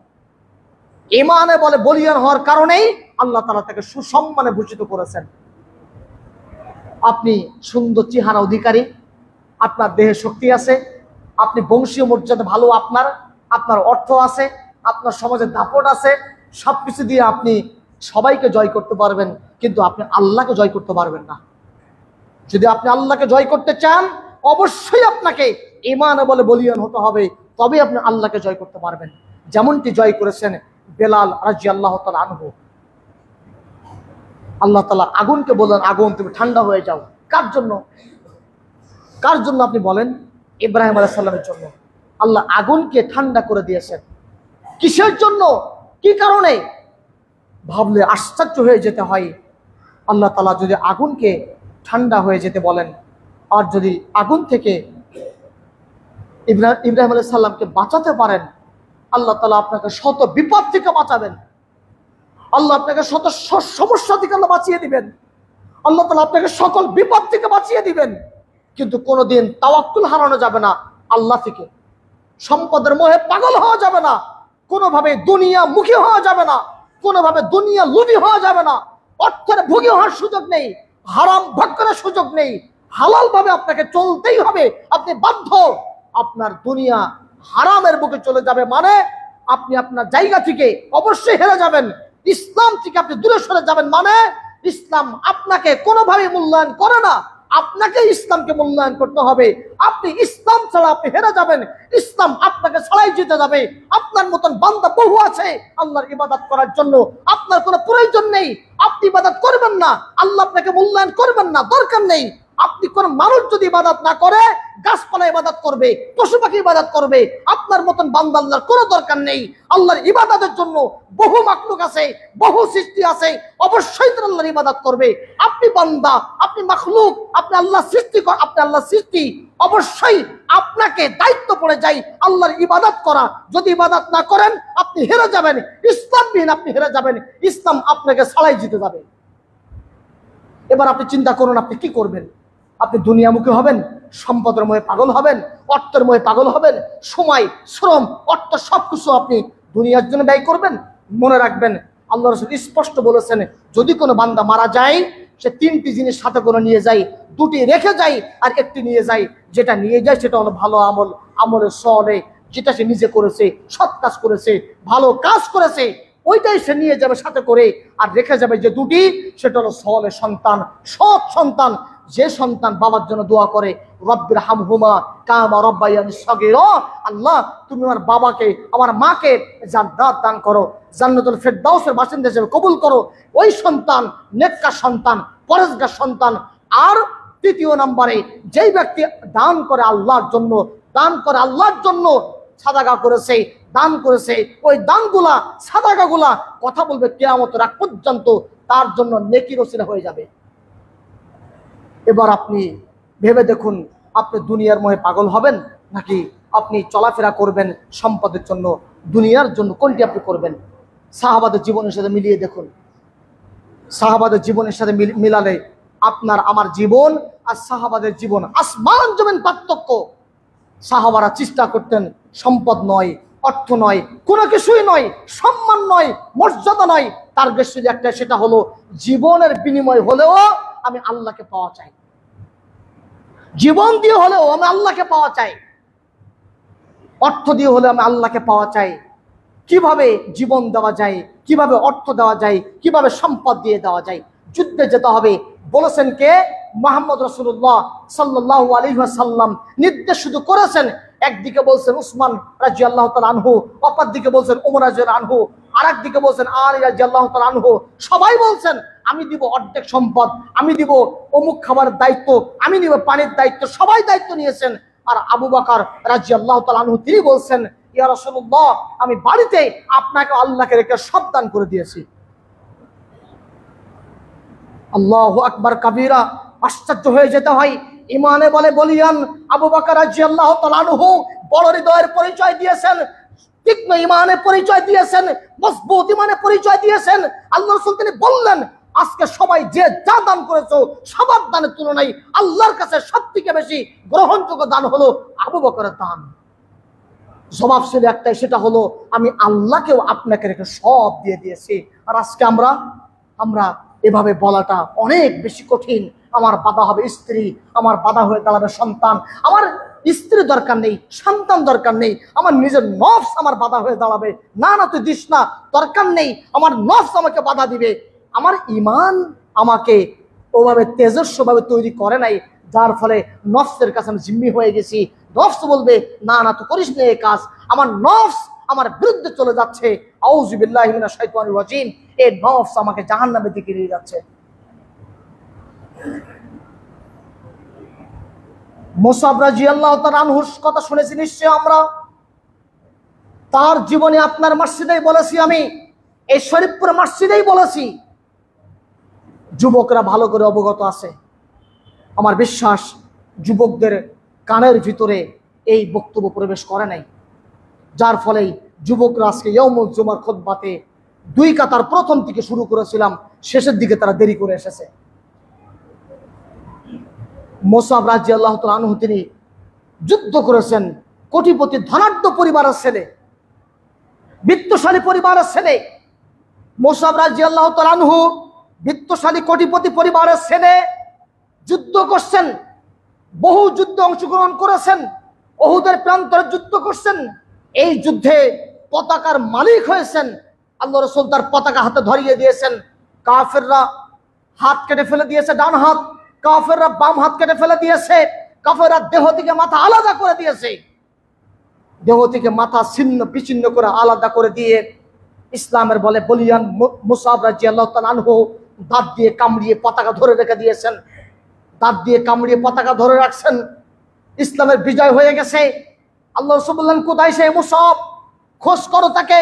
ইমানে বলে বলিয়ান হওয়ার কারণেই আল্লাহ তাআলা তাকে সুসম্মানে ভূষিত করেছেন। আপনি সুন্দর চেহারা অধিকারী, আপনার দেহে শক্তি আছে, আপনি বংশীয় মর্যাদা ভালো, আপনার অর্থ আছে, আপনার সমাজে দাপট আছে, সবকিছু দিয়ে আপনি সবাইকে জয় করতে পারবেন, কিন্তু আপনি আল্লাহকে জয় করতে পারবেন না। যদি আপনি আল্লাহকে জয় করতে চান, অবশ্যই আপনাকে ঈমানে বলে বলিয়ান হতে হবে, তবে আপনি আল্লাহকে জয় করতে পারবেন। যেমনটি জয় করেছেন বেলাল রাদিয়াল্লাহু তাআলা আনহু। আল্লাহ তাআলা আগুনকে বললেন, আগুন তুমি ঠান্ডা হয়ে যাও। কার জন্য? কার জন্য আপনি বলেন? ইব্রাহিম আলাইহিস সালামের জন্য আল্লাহ আগুনকে ঠান্ডা করে দিয়েছেন। কিসের জন্য? কি কারণে? ভাবলে আশ্চর্য হয়ে যেতে হয়। আল্লাহ তাআলা যদি আগুনকে ঠান্ডা হয়ে যেতে বলেন, আর যদি আগুন থেকে ইব্রাহিম আলাইহিস সালামকে বাঁচাতে পারেন, আল্লাহ তাআলা আপনাকে শত বিপদ থেকে বাঁচাবেন, আল্লাহ আপনাকে শত সমস্যা থেকে আল্লাহ বাঁচিয়ে দিবেন, আল্লাহ তাআলা আপনাকে সকল বিপদ থেকে বাঁচিয়ে দিবেন। কিন্তু কোনোদিন তাওয়াক্কুল হারানো যাবে না আল্লাহ থেকে। সম্পদের মোহে পাগল হওয়া যাবে না, কোনোভাবে দুনিয়া মুখী হওয়া যাবে না, কোনোভাবে দুনিয়া লোভী হওয়া যাবে না, অর্থের ভোগী হওয়ার সুযোগ নেই, হারাম ভোগ করার সুযোগ নেই। হালাল ভাবে আপনাকে চলতেই হবে, আপনি বাধ্য। আপনার দুনিয়া হারামের বুকে চলে যাবে মানে আপনি আপনার জায়গা থেকে অবশ্যই হেরে যাবেন। ইসলাম থেকে আপনি দূরে সরে যাবেন মানে ইসলাম আপনাকে কোনোভাবে মূল্যায়ন করে না, আপনাকে ইসলামকে মূল্যায়ন করতে হবে। আপনি ইসলাম ছাড়া আপনি হেরে যাবেন, ইসলাম আপনাকে ছাড়াই জিতে যাবে। আপনার মতন বান্দা বহু আছে আল্লাহর ইবাদত করার জন্য, আপনার কোনো প্রয়োজন নেই, আপনি ইবাদত করবেন না, আল্লাহ আপনাকে মূল্যায়ন করবেন না, দরকার নেই। আপনি কোন মানুষ যদি ইবাদত না করে, গাছপালা ইবাদত করবে, পশু পাখি ইবাদত করবে, আপনার মতন বান্দা আল্লাহর কোনো দরকার নেই। আল্লাহর ইবাদতের জন্য বহু মাখলুক আছে, বহু সৃষ্টি আছে, অবশ্যই তারা আল্লাহর ইবাদত করবে। আপনি বান্দা, আপনি মাখলুক, আপনি আল্লাহ সৃষ্টি, আপনি আল্লাহ সৃষ্টি, অবশ্যই আপনাকে দায়িত্ব পড়ে যায় আল্লাহর ইবাদত করা। যদি ইবাদত না করেন আপনি হেরে যাবেন, ইসলামবিহীন আপনি হেরে যাবেন, ইসলাম আপনাকে ছাড়াই জিতে যাবে। এবার আপনি চিন্তা করুন, আপনি কি করবেন? আপনি দুনিয়ামুখী হবেন, সম্পদের মোহে পাগল হবেন, অর্থের মোহে পাগল হবেন, সময়, শ্রম, অর্থ সবকিছু আপনি দুনিয়ার জন্য ব্যয় করবেন। মনে রাখবেন, আল্লাহ রাসূল স্পষ্ট বলেছেন, যদি কোনো বান্দা মারা যায়, সে তিনটি জিনিস সাথে করে নিয়ে যায়, দুটি রেখে যায় আর একটি নিয়ে যায়। যেটা নিয়ে যায় সেটা হলো ভালো আমল, আমলে সলে, যেটা সে নিজে করেছে, সৎ কাজ করেছে, ভালো কাজ করেছে, ওইটাই সে নিয়ে যাবে সাথে করে। আর রেখে যাবে যে দুটি, সেটা হলো সলে সন্তান, সৎ সন্তান। যে সন্তান বাবার জন্য দোয়া করে, রব্বির হামহুমা কামা রব্বায়ানি সগীরা, আল্লাহ তুমি আমার বাবাকে, আমার মাকে জান্নাত দান করো, জান্নাতুল ফেরদাউসের বাসিন্দা হিসেবে কবুল করো। ওই সন্তান নেককার সন্তান, পরেজগার সন্তান। আর তৃতীয় নম্বরে, যেই ব্যক্তি দান করে আল্লাহর জন্য, দান করে আল্লাহর জন্য, সাদাকা করেছে, দান করেছে, ওই দানগুলা, সাদাকাগুলা কথা বলবে কিয়ামতের আগ পর্যন্ত, তার জন্য নেকির ওসিলা হয়ে যাবে। এবার আপনি ভেবে দেখুন, আপনি দুনিয়ার মোহে পাগল হবেন নাকি আপনি চলাফেরা করবেন সম্পদের জন্য, দুনিয়ার জন্য? কোনটি আপনি করবেন? সাহাবাদের জীবনের সাথে মিলিয়ে দেখুন। সাহাবাদের জীবনের সাথে মিলালে আপনার আমার জীবন আর সাহাবাদের জীবন আসমান জমিন পার্থক্য। সাহাবারা চেষ্টা করতেন সম্পদ নয়, অর্থ নয়, কোনো কিছুই নয়, সম্মান নয়, মর্যাদা নয়, তার বেশি একটা, সেটা হলো জীবনের বিনিময় হলেও আমি আল্লাহকে পাওয়া চাই, জীবন দিয়ে হলেও আমি আল্লাহকে পাওয়া চাই, অর্থ দিয়ে হলেও আমি আল্লাহকে পাওয়া চাই। কিভাবে জীবন দেওয়া যায়, কিভাবে অর্থ দেওয়া যায়, কিভাবে সম্পদ দিয়ে দেওয়া যায়? যুদ্ধে যেতে হবে বলেছেন কে? মুহাম্মদ রাসূলুল্লাহ সাল্লাল্লাহু আলাইহি ওয়াসাল্লাম নির্দেশ শুধু করেছেন। একদিকে বলছেন উসমান রাদিয়াল্লাহু তাআলা আনহু, অপর দিকে বলছেন ওমর রাদিয়াল্লাহু আনহু, আরেক দিকে বলছেন আলী রাদিয়াল্লাহু তাআলা আনহু। সবাই বলছেন আমি দিব অর্ধেক সম্পদ, আমি দিব অমুক খাবারের দায়িত্ব, আমি নিব পানির দায়িত্ব, সবাই দায়িত্ব নিয়েছেন। আর আবু বকর রাদিয়াল্লাহু তাআলা আনহু তিনি বলছেন, ইয়া রাসূলুল্লাহ আমি বাড়িতে আপনাকে আল্লাহকে রেখে সব দান করে দিয়েছি। আল্লাহু আকবার কাবীরা, আশ্চর্য হয়ে যেতে হয়। ইমানে বলে বলিয়ান আবু বকর রাদিয়াল্লাহু তাআলা আনহু বড় হৃদয়ের পরিচয় দিয়েছেন, তীক্ষ্ণ ইমানের পরিচয় দিয়েছেন, মজবুত ইমানের পরিচয় দিয়েছেন। আল্লাহ রাসূল তিনি বললেন, আজকে সবাই যে যা দান করেছো সবার দানের তুলনায় আল্লাহর কাছে সবথেকে বেশি গ্রহণযোগ্য দান হলো আবু বকরের দান। জবাব ছিল একটাই, সেটা হলো আমি আল্লাহকেও আপনাকে রেখে সব দিয়ে দিয়েছি। আর আজকে আমরা এভাবে বলাটা অনেক বেশি কঠিন। আমার বাধা হবে স্ত্রী, আমার বাধা হয়ে দাঁড়াবে সন্তান, আমার স্ত্রী দরকার নেই, সন্তান দরকার নেই, আমার নিজের নফস আমার বাধা হয়ে দাঁড়াবে। না না তুই দিস না, দরকার নেই, আমার নফস আমাকে বাধা দিবে। আমার ঈমান আমাকে ওভাবে তেজস্বভাবে তৈরি করে নাই, যার ফলে নফসের কাছে আমি জিম্মি হয়ে গেছি। নফস বলবে না না তুই করিস না এই কাজ, আমার নফস আমার বিরুদ্ধে চলে যাচ্ছে। আউযু বিল্লাহি মিনাশ শাইতানির রাজিম। এই নফস আমাকে জাহান্নামের দিকে নিয়ে যাচ্ছে। মুসাব রাদিয়াল্লাহু তাআলা আনহুর কথা শুনেছি নিশ্চয় আমরা, তার জীবনে আপনার মসজিদেই বলেছি, আমি এই শরীফপুর মসজিদেই বলেছি, যুবকরা ভালো করে অবগত আছে। আমার বিশ্বাস যুবকদের কানের ভিতরে এই বক্তব্য প্রবেশ করে নাই, যার ফলে যুবকরা আজকে ইয়াউমুল জুমার খুতবাতে 2 কাতার প্রথম থেকে শুরু করেছিলাম, শেষের দিকে তারা দেরি করে এসেছে। মুসাব রাদিয়াল্লাহু তাআলা আনহু তিনি যুদ্ধ করেছেন, কোটিপতি ধনাঢ্য পরিবারের ছেলে, বিত্তশালী পরিবারের ছেলে। মুসাব রাদিয়াল্লাহু তাআলা আনহু বিত্তশালী কোটিপতি পরিবারের ছেলে, যুদ্ধ করছেন, বহু যুদ্ধে অংশগ্রহণ করেছেন, উহুদের প্রান্তরে যুদ্ধ করছেন। এই যুদ্ধে পতাকার মালিক হয়েছেন। আল্লাহ রাসূল তার পতাকা হাতে ধরিয়ে দিয়েছেন। কাফেররা হাত কেটে ফেলে দিয়েছে, ডান হাত, কাফেররা বাম হাত কেটে ফেলে দিয়েছে, কাফেররা দেহ থেকে মাথা আলাদা করে দিয়েছে, দেহ থেকে মাথা ছিন্ন বিচ্ছিন্ন করে আলাদা করে দিয়ে ইসলামের বলে বলিয়ান মুসাব রাদিয়াল্লাহু তাআলা আনহু দাঁত দিয়ে কামড়িয়ে পতাকা ধরে রেখে দিয়েছেন, দাঁত দিয়ে কামড়িয়ে পতাকা ধরে রাখছেন। ইসলামের বিজয় হয়ে গেছে। আল্লাহ রাসূল বললেন, কোথায় সে মুসাব? খোঁজ করো তাকে।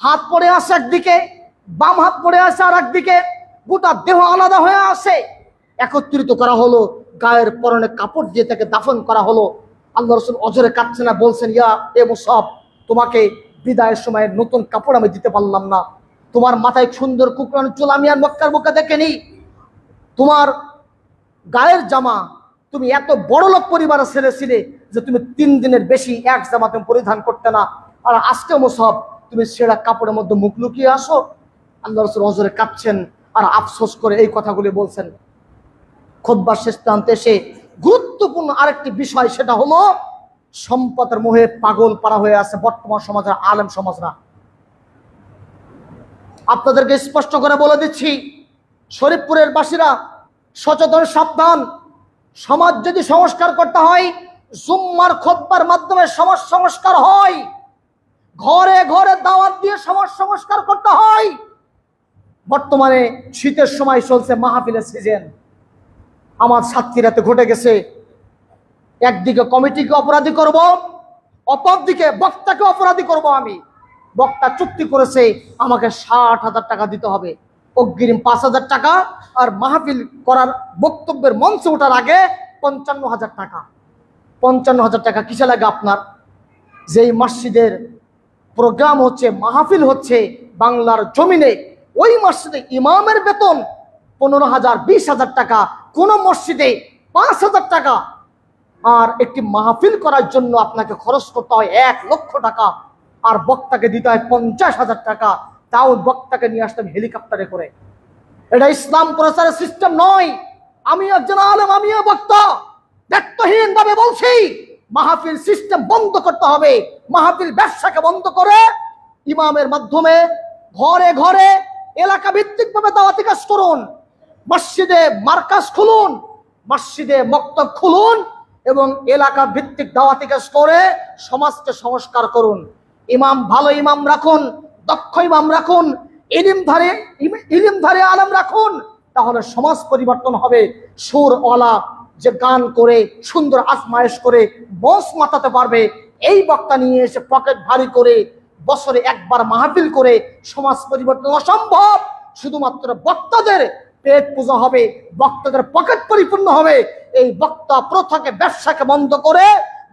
হাত পড়ে আছে একদিকে, বাম হাত পড়ে আছে আর একদিকে, গোটা দেহ আলাদা হয়ে আছে। একত্রিত করা হলো, গায়ের পরনে কাপড় দিয়ে তাকে দাফন করা হলো। আল্লাহ রাসূল অজরে কাঁদছে না, বলছেন, ইয়া এ মুসাব, তোমাকে বিদায়ের সময় নতুন কাপড় আমি দিতে পারলাম না, তোমার মাথায় সুন্দর কুকরানো চুল আমি আর মক্কার বুকে দেখিনি, তোমার গায়ের জামা, তুমি এত বড় লোক পরিবারের ছেলে ছিলে যে তুমি 3 দিনের বেশি এক জামা তুমি পরিধান করতে না, আর আজকে মুসাব তুমি ছেঁড়া কাপড়ের মধ্যে মুখ লুকিয়ে আসো। আল্লাহ রাসূল অজরে কাঁদছেন আর আফসোস করে এই কথাগুলি বলছেন। খুতবার শেষ প্রান্তে এসে গুরুত্বপূর্ণ আরেকটি বিষয়, সেটা হলো সম্পদের মোহে পাগল পারা হয়ে আছে বর্তমান সমাজের আলেম সমাজরা। আপনাদেরকে স্পষ্ট করে বলে দিচ্ছি, শরীফপুরের বাসীরা সচেতন, সাবধান। সমাজ যদি সংস্কার করতে হয়, জুম্মার খুতবার মাধ্যমে সমাজ সংস্কার হয়, ঘরে ঘরে দাওয়াত দিয়ে সমাজ সংস্কার করতে হয়। বর্তমানে শীতের সময় চলছে মাহফিলের সিজন। আমার ছাত্রীরাতে ঘটে গেছে, একদিকে কমিটিকে অপরাধী করব, অপরদিকে বক্তাকে অপরাধী করব। আমি বক্তা চুক্তি করেছে আমাকে 60,000 টাকা দিতে হবে, অগ্রিম 5,000 টাকা, আর মাহফিল করার বক্তব্যের মঞ্চে ওঠার আগে 55,000 টাকা। 55,000 টাকা কিসে লাগে আপনার? যেই মসজিদের প্রোগ্রাম হচ্ছে, মাহফিল হচ্ছে বাংলার জমিনে, ওই মসজিদে ইমামের বেতন 15,000, 20,000 টাকা, কোন মসজিদে 5,000 টাকা। আর একটি মাহফিল করার জন্য আপনাকে খরচ করতে হয় 1 লক্ষ টাকা, আর বক্তাকে দিতে হয় 50,000 টাকা, তাও বক্তাকে নিয়ে আসতে হেলিকপ্টারে করে। এটা ইসলাম প্রচারের সিস্টেম নয়। আমি একজন আলেম, আমিও বক্তা, দায়িত্বহীন ভাবে বলছি, মাহফিল সিস্টেম বন্ধ করতে হবে। মাহফিল ব্যবসাকে বন্ধ করে ইমামের মাধ্যমে ঘরে ঘরে এলাকা ভিত্তিক ভাবে দাওয়াতি কাজ করুন, মসজিদে মার্কাজ খুলুন, মসজিদে মক্তব খুলুন এবং এলাকা ভিত্তিক দাওয়াতি কাজ করে সমাজকে সংস্কার করুন। ইমাম ভালো ইমাম রাখুন, দক্ষ ইমাম রাখুন, ইলিমধারে আলেম রাখুন, তাহলে সমাজ পরিবর্তন হবে। সুরওয়ালা যে গান করে সুন্দর আজমায়েশ করে বস মাতাতে পারবে, এই বক্তা নিয়ে এসে পকেট ভারী করে বছরে একবার মাহফিল করে সমাজ পরিবর্তন অসম্ভব। শুধুমাত্র বক্তাদের পেট পূজা হবে, বক্তাদের পকেট পরিপূর্ণ হবে। এই বক্তা প্রথাকে, ব্যবসাকে বন্ধ করে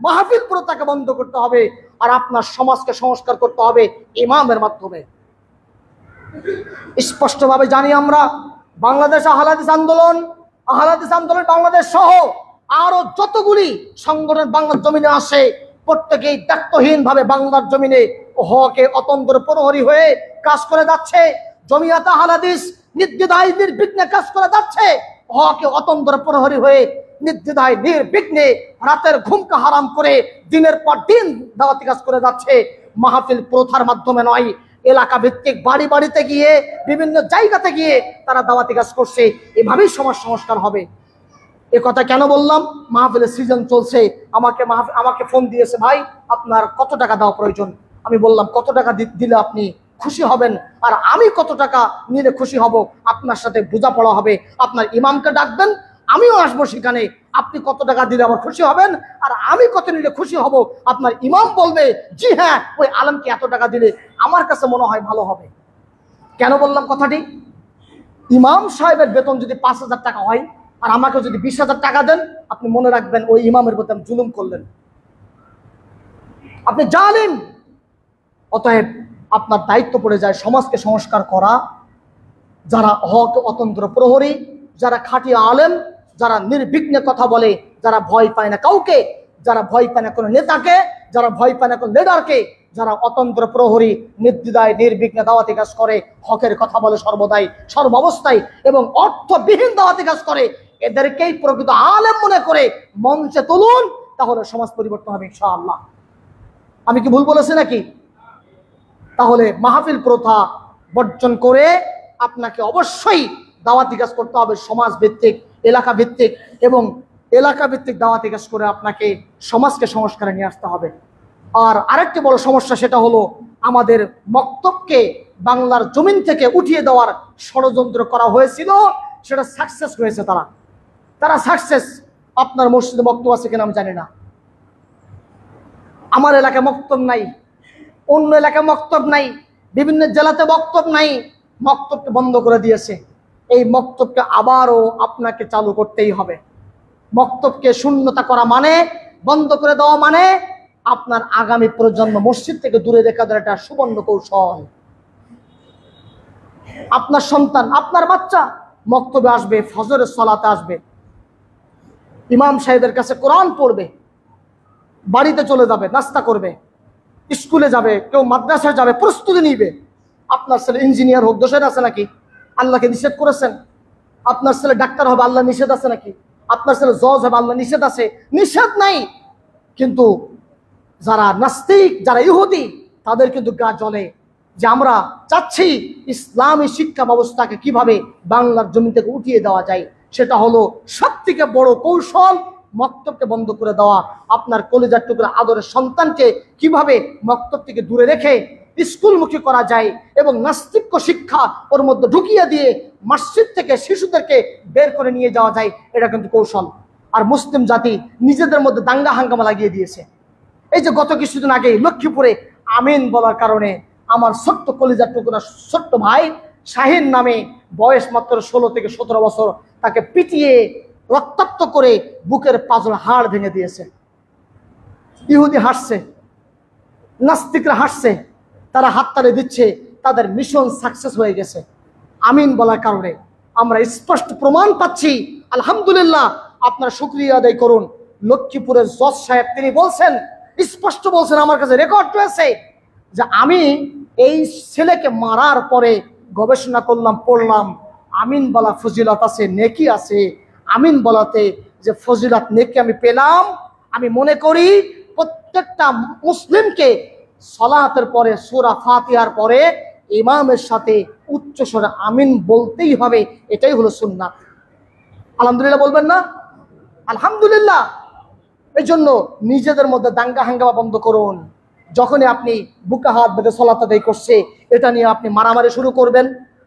মাহফিল প্রথাকে বন্ধ করতে হবে। আর আপনার সমাজকে সংস্কার করতে হবে ইমামের মাধ্যমে। স্পষ্টভাবে জানি আমরা, বাংলাদেশ আহলে হাদিস আন্দোলন বাংলাদেশ সহ আরো যতগুলি সংগঠন বাংলার জমিনে আসে, প্রত্যেকেই দায়িত্বহীন ভাবে বাংলার জমিনে হকে অতন্ত্র প্রহরী হয়ে কাজ করে যাচ্ছে। জমিয়াত আহলে হাদিস নির্দ্বিধায় নির্বিঘ্নে কাজ করে যাচ্ছে, হকে অতন্ত্র প্রহরী হয়ে নির্দ্বিধায় নির্বিঘ্নে রাতের ঘুমকে হারাম করে দিনের পর দিন দাওয়াতি কাজ করে যাচ্ছে। মাহফিল প্রথার মাধ্যমে নয়, এলাকা ভিত্তিক বাড়ি বাড়িতে গিয়ে বিভিন্ন জায়গাতে গিয়ে তারা দাওয়াতি কাজ করছে। এভাবেই সমাজ সংস্কার হবে। এ কথা কেন বললাম? মাহফিলের সিজন চলছে, আমাকে ফোন দিয়েছে, ভাই আপনার কত টাকা দেওয়া প্রয়োজন। আমি বললাম কত টাকা দিলে আপনি খুশি হবেন, আর আমি কত টাকা নিলে খুশি হব, আপনার সাথে বোঝাপড়া হবে। আপনার ইমামকে ডাকবেন, আমিও আসবো সেখানে। আপনি কত টাকা দিলে আমার খুশি হবেন, আর আমি কত নিলে খুশি হব। আপনার ইমাম বলবে, জি হ্যাঁ, ওই আলেমকে এত টাকা দিলে আমার কাছে মনে হয় ভালো হবে। কেন বললাম কথাটি? ইমাম সাহেবের বেতন যদি 5,000 টাকা হয় আর আমাকে যদি 20,000 টাকা দেন, আপনি মনে রাখবেন ওই ইমামের প্রতি আপনি জুলুম করলেন, আপনি জালিম। অতএব আপনার দায়িত্ব পড়ে যায় সমাজকে সংস্কার করা। যারা হক অতন্ত্র প্রহরী, যারা খাঁটি আলেম, যারা নির্বিঘ্নে কথা বলে, যারা ভয় পায় না কাউকে, যারা ভয় পায় না কোনো নেতাকে, যারা ভয় পায় না কোনো লিডারকে, যারা অতন্ত্র প্রহরী নির্দ্বিধায় নির্বিঘ্নে দাওয়াতি কাজ করে, হকের কথা বলে সর্বদাই সর্বাবস্থায় এবং অর্থবিহীন দাওয়াতি কাজ করে, এদেরকেই প্রকৃত আলেম মনে করে মঞ্চে তুলুন, তাহলে সমাজ পরিবর্তন হবে ইনশাআল্লাহ। আমি কি ভুল বলেছি নাকি? তাহলে মাহফিল প্রথা বর্জন করে আপনাকে অবশ্যই দাওয়াতি কাজ করতে হবে সমাজ ভিত্তিক, এলাকা ভিত্তিক, এবং এলাকা ভিত্তিক দাওয়াতি কাজ করে আপনাকে সমাজকে সংস্কারে নিয়ে আসতে হবে। আর আরেকটি বড় সমস্যা, সেটা হলো আমাদের বক্তব্যকে বাংলার জমিন থেকে উঠিয়ে দেওয়ার ষড়যন্ত্র করা হয়েছিল, সেটা সাকসেস হয়েছে। তারা সাকসেস। আপনার মসজিদে বক্তব্য আছে কিনা আমি জানি না, আমার এলাকায় বক্তব্য নাই, অন্য এলাকায় বক্তব্য নাই, বিভিন্ন জেলাতে বক্তব্য নাই, বক্তব্যকে বন্ধ করে দিয়েছে। এই বক্তব্যকে আবারও আপনাকে চালু করতেই হবে। বক্তব্যকে শূন্যতা করা মানে, বন্ধ করে দেওয়া মানে আপনার আগামী প্রজন্ম মসজিদ থেকে দূরে রেখে দেওয়ার একটা সুবর্ণ কৌশল। আপনার সন্তান, আপনার বাচ্চা বক্তব্যে আসবে, ফজরের সালাতে আসবে, ইমাম সাহেবের কাছে কোরআন পড়বে, বাড়িতে চলে যাবে, নাস্তা করবে, স্কুলে যাবে, কেউ মাদ্রাসায় যাবে, প্রস্তুতি নিবে। আপনার ছেলে ইঞ্জিনিয়ার হোক, দোষের আছে নাকি? আল্লাহকে নিষেধ করেছেন। আপনার ছেলে ডাক্তার হবে, আল্লাহ নিষেধ আছে নাকি? আপনার ছেলে জজ হবে, আল্লাহ নিষেধ আছে? নিষেধ নাই। কিন্তু যারা নাস্তিক, যারা ইহুদি, তাদের কিন্তু গা জ্বলে যে আমরা চাচ্ছি ইসলামী শিক্ষা ব্যবস্থাকে কিভাবে বাংলার জমি থেকে উঠিয়ে দেওয়া যায়। সেটা হলো সবথেকে বড় কৌশল, মক্তবকে বন্ধ করে দেওয়া। আপনার কলিজার টুকরা আদরের সন্তানকে কিভাবে মক্তব থেকে দূরে রেখে স্কুলমুখী করা যায় এবং নাস্তিক্য শিক্ষা ওর মধ্যে ঢুকিয়ে দিয়ে মসজিদ থেকে শিশুদেরকে বের করে নিয়ে যাওয়া যায়, এটা কিন্তু কৌশল। আর মুসলিম জাতি নিজেদের মধ্যে দাঙ্গা হাঙ্গামা লাগিয়ে দিয়েছে। এই যে গত কিছুদিন আগে লক্ষ্মীপুরে আমিন বলার কারণে আমার ছোট্ট কলিজার টুকরা ছোট্ট ভাই শাহিন নামে, বয়স মাত্র 16 থেকে 17 বছর, তাকে পিটিয়ে রক্তাক্ত করে বুকের পাঁজর হাড় ভেঙে দিয়েছে। ইহুদি হাসছে, নাস্তিকরা হাসছে, তারা হাততালি দিচ্ছে, তাদের মিশন সাকসেস হয়ে গেছে আমিন বলার কারণে। আমরা স্পষ্ট প্রমাণ পাচ্ছি। আলহামদুলিল্লাহ, আপনারা শুকরিয়া আদায় করুন। লক্ষ্মীপুরের জজ সাহেব তিনি বলছেন, স্পষ্ট বলছেন, আমার কাছে রেকর্ড রয়েছে, যে আমি এই ছেলেকে মারার পরে গবেষণা করলাম, পড়লাম, আমিন বলা ফজিলত আছে, নেকি আছে। আমিন বলাতে যে ফজিলত, নেকি আমি পেলাম। আমি মনে করি প্রত্যেকটা মুসলিমকে সালাতের পরে সূরা ফাতিহার পরে ইমামের সাথে উচ্চ স্বরে আমিন বলতেই হবে। এটাই হলো সুন্নাত। আলহামদুলিল্লাহ বলবেন না? আলহামদুলিল্লাহ। এই জন্য নিজেদের মধ্যে দাঙ্গা হাঙ্গামা বন্ধ করুন। যখনই আপনি বুকে হাত বেঁধে সালাত আদায় করছে, এটা নিয়ে আপনি মারামারি শুরু করবেন,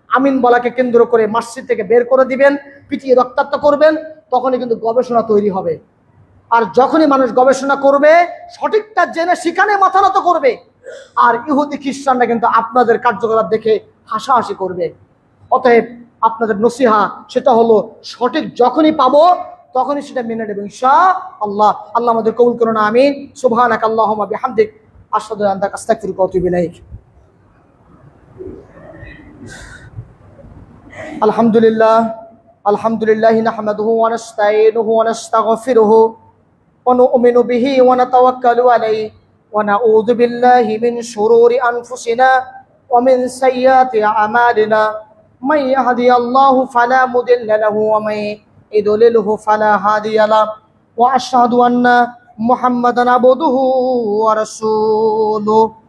আমিন বলাকে কেন্দ্র করে মসজিদ থেকে বের করে দিবেন, পিটিয়ে রক্তাক্ত করবেন, তখনই কিন্তু গবেষণা তৈরি হবে। আর যখনই মানুষ গবেষণা করবে, সঠিকটা জেনে সেখানে মাথা নত করবে। আর ইহুদি খ্রিস্টানরা কিন্তু আপনাদের কার্যকলাপ দেখে হাসাহাসি করবে। অতএব আপনাদের নসিহা সেটা হলো সঠিক যখনই পাবো তখনই সেটা মেনে নেব ইনশাআল্লাহ। আল্লাহ আমাদের কবুল করুন, আমিন। সুবহানাকাল্লাহুম্মা বিহামদিক আশহাদু আন লা ইলাহা ইল্লা আনতা আস্তাগফিরুকা ওয়া আতুবু ইলাইক। আলহামদুলিল্লাহ নাহমাদুহু ওয়া নাস্তাঈনুহু ওয়া নাস্তাগফিরুহু ওয়া নু'মিনু বিহি ওয়া নাতাওয়াক্কালু আলাইহি ওয়া নাউযু বিল্লাহি মিন শুরুরি আনফুসিনা ওয়া মিন সাইয়্যাতি আমালিনা মান ইয়াহদিয়াল্লাহু ফালা মুদিল্লা লাহু ওয়া মান ইউদ্লিলহু ফালা হাদিয়া লাহু ওয়া আশহাদু আন্না মুহাম্মাদান আবদুহু ওয়া রাসূলুহু।